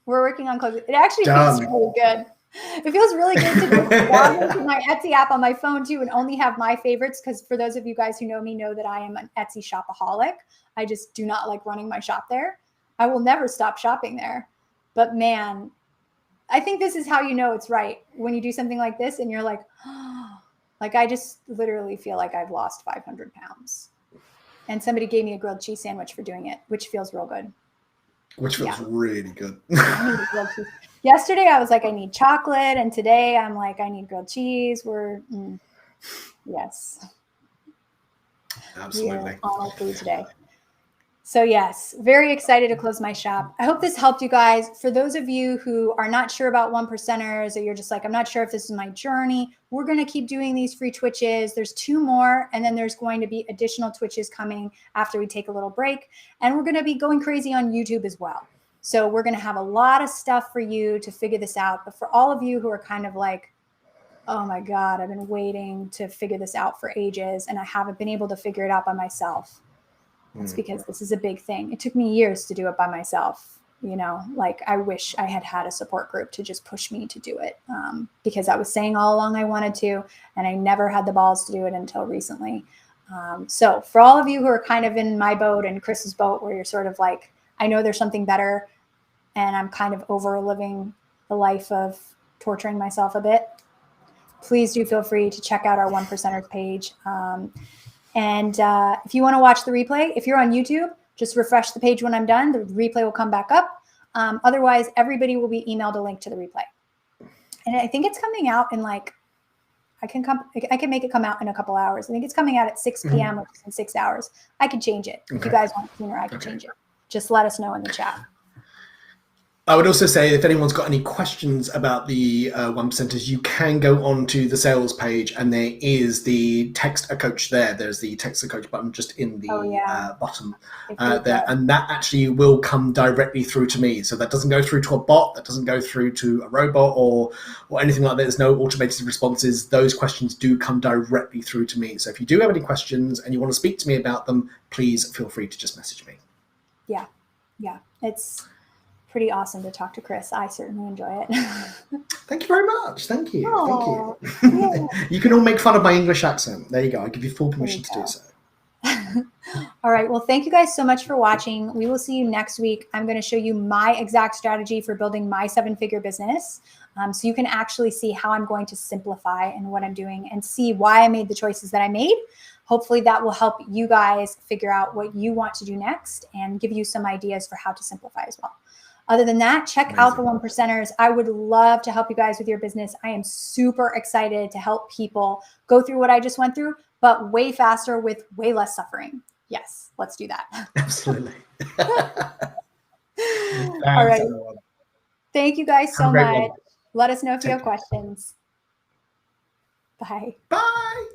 A: We're working on closing. It actually feels really good. It feels really good to log into my Etsy app on my phone too and only have my favorites, because for those of you guys who know me know that I am an Etsy shopaholic. I just do not like running my shop there. I will never stop shopping there. But man, I think this is how you know it's right. When you do something like this and you're like, oh, like I just literally feel like I've lost 500 pounds. And somebody gave me a grilled cheese sandwich for doing it, which feels real good.
B: Which feels really good.
A: Yesterday, I was like, I need chocolate. And today, I'm like, I need grilled cheese. Yes.
B: Absolutely.
A: We are on our food today. So yes, very excited to close my shop. I hope this helped you guys. For those of you who are not sure about 1%ers, or you're just like, I'm not sure if this is my journey, we're going to keep doing these free Twitches. There's 2 more, and then there's going to be additional Twitches coming after we take a little break. And we're going to be going crazy on YouTube as well. So we're going to have a lot of stuff for you to figure this out. But for all of you who are kind of like, oh my God, I've been waiting to figure this out for ages, and I haven't been able to figure it out by myself. It's because this is a big thing. It took me years to do it by myself. You know, like I wish I had had a support group to just push me to do it, because I was saying all along I wanted to, and I never had the balls to do it until recently. So for all of you who are kind of in my boat and Chris's boat, where you're sort of like, I know there's something better, and I'm kind of over living the life of torturing myself a bit, please do feel free to check out our One Percenters page. And if you want to watch the replay, if you're on YouTube, just refresh the page when I'm done. The replay will come back up. Otherwise, everybody will be emailed a link to the replay. And I think it's coming out in like, I can make it come out in a couple hours. I think it's coming out at 6 p.m., which is in 6 hours. I could change it. If you guys want it sooner, I could change it. Just let us know in the chat.
B: I would also say if anyone's got any questions about the 1%ers, you can go on to the sales page, and there is the text a coach there. There's the text a coach button just in the bottom there, and that actually will come directly through to me. So that doesn't go through to a bot, that doesn't go through to a robot or anything like that. There's no automated responses. Those questions do come directly through to me. So if you do have any questions and you want to speak to me about them, please feel free to just message me.
A: Yeah, it's pretty awesome to talk to Chris. I certainly enjoy it.
B: Thank you very much. Thank you. Oh, thank you. Yeah. You can all make fun of my English accent. There you go. I give you full permission to do so.
A: All right. Well, thank you guys so much for watching. We will see you next week. I'm going to show you my exact strategy for building my 7-figure business. So you can actually see how I'm going to simplify and what I'm doing and see why I made the choices that I made. Hopefully that will help you guys figure out what you want to do next and give you some ideas for how to simplify as well. Other than that, check out the 1%ers. I would love to help you guys with your business. I am super excited to help people go through what I just went through, but way faster with way less suffering. Yes, let's do that.
B: Absolutely.
A: All right. Thank you guys so much. Let us know if you have questions. Bye.
B: Bye.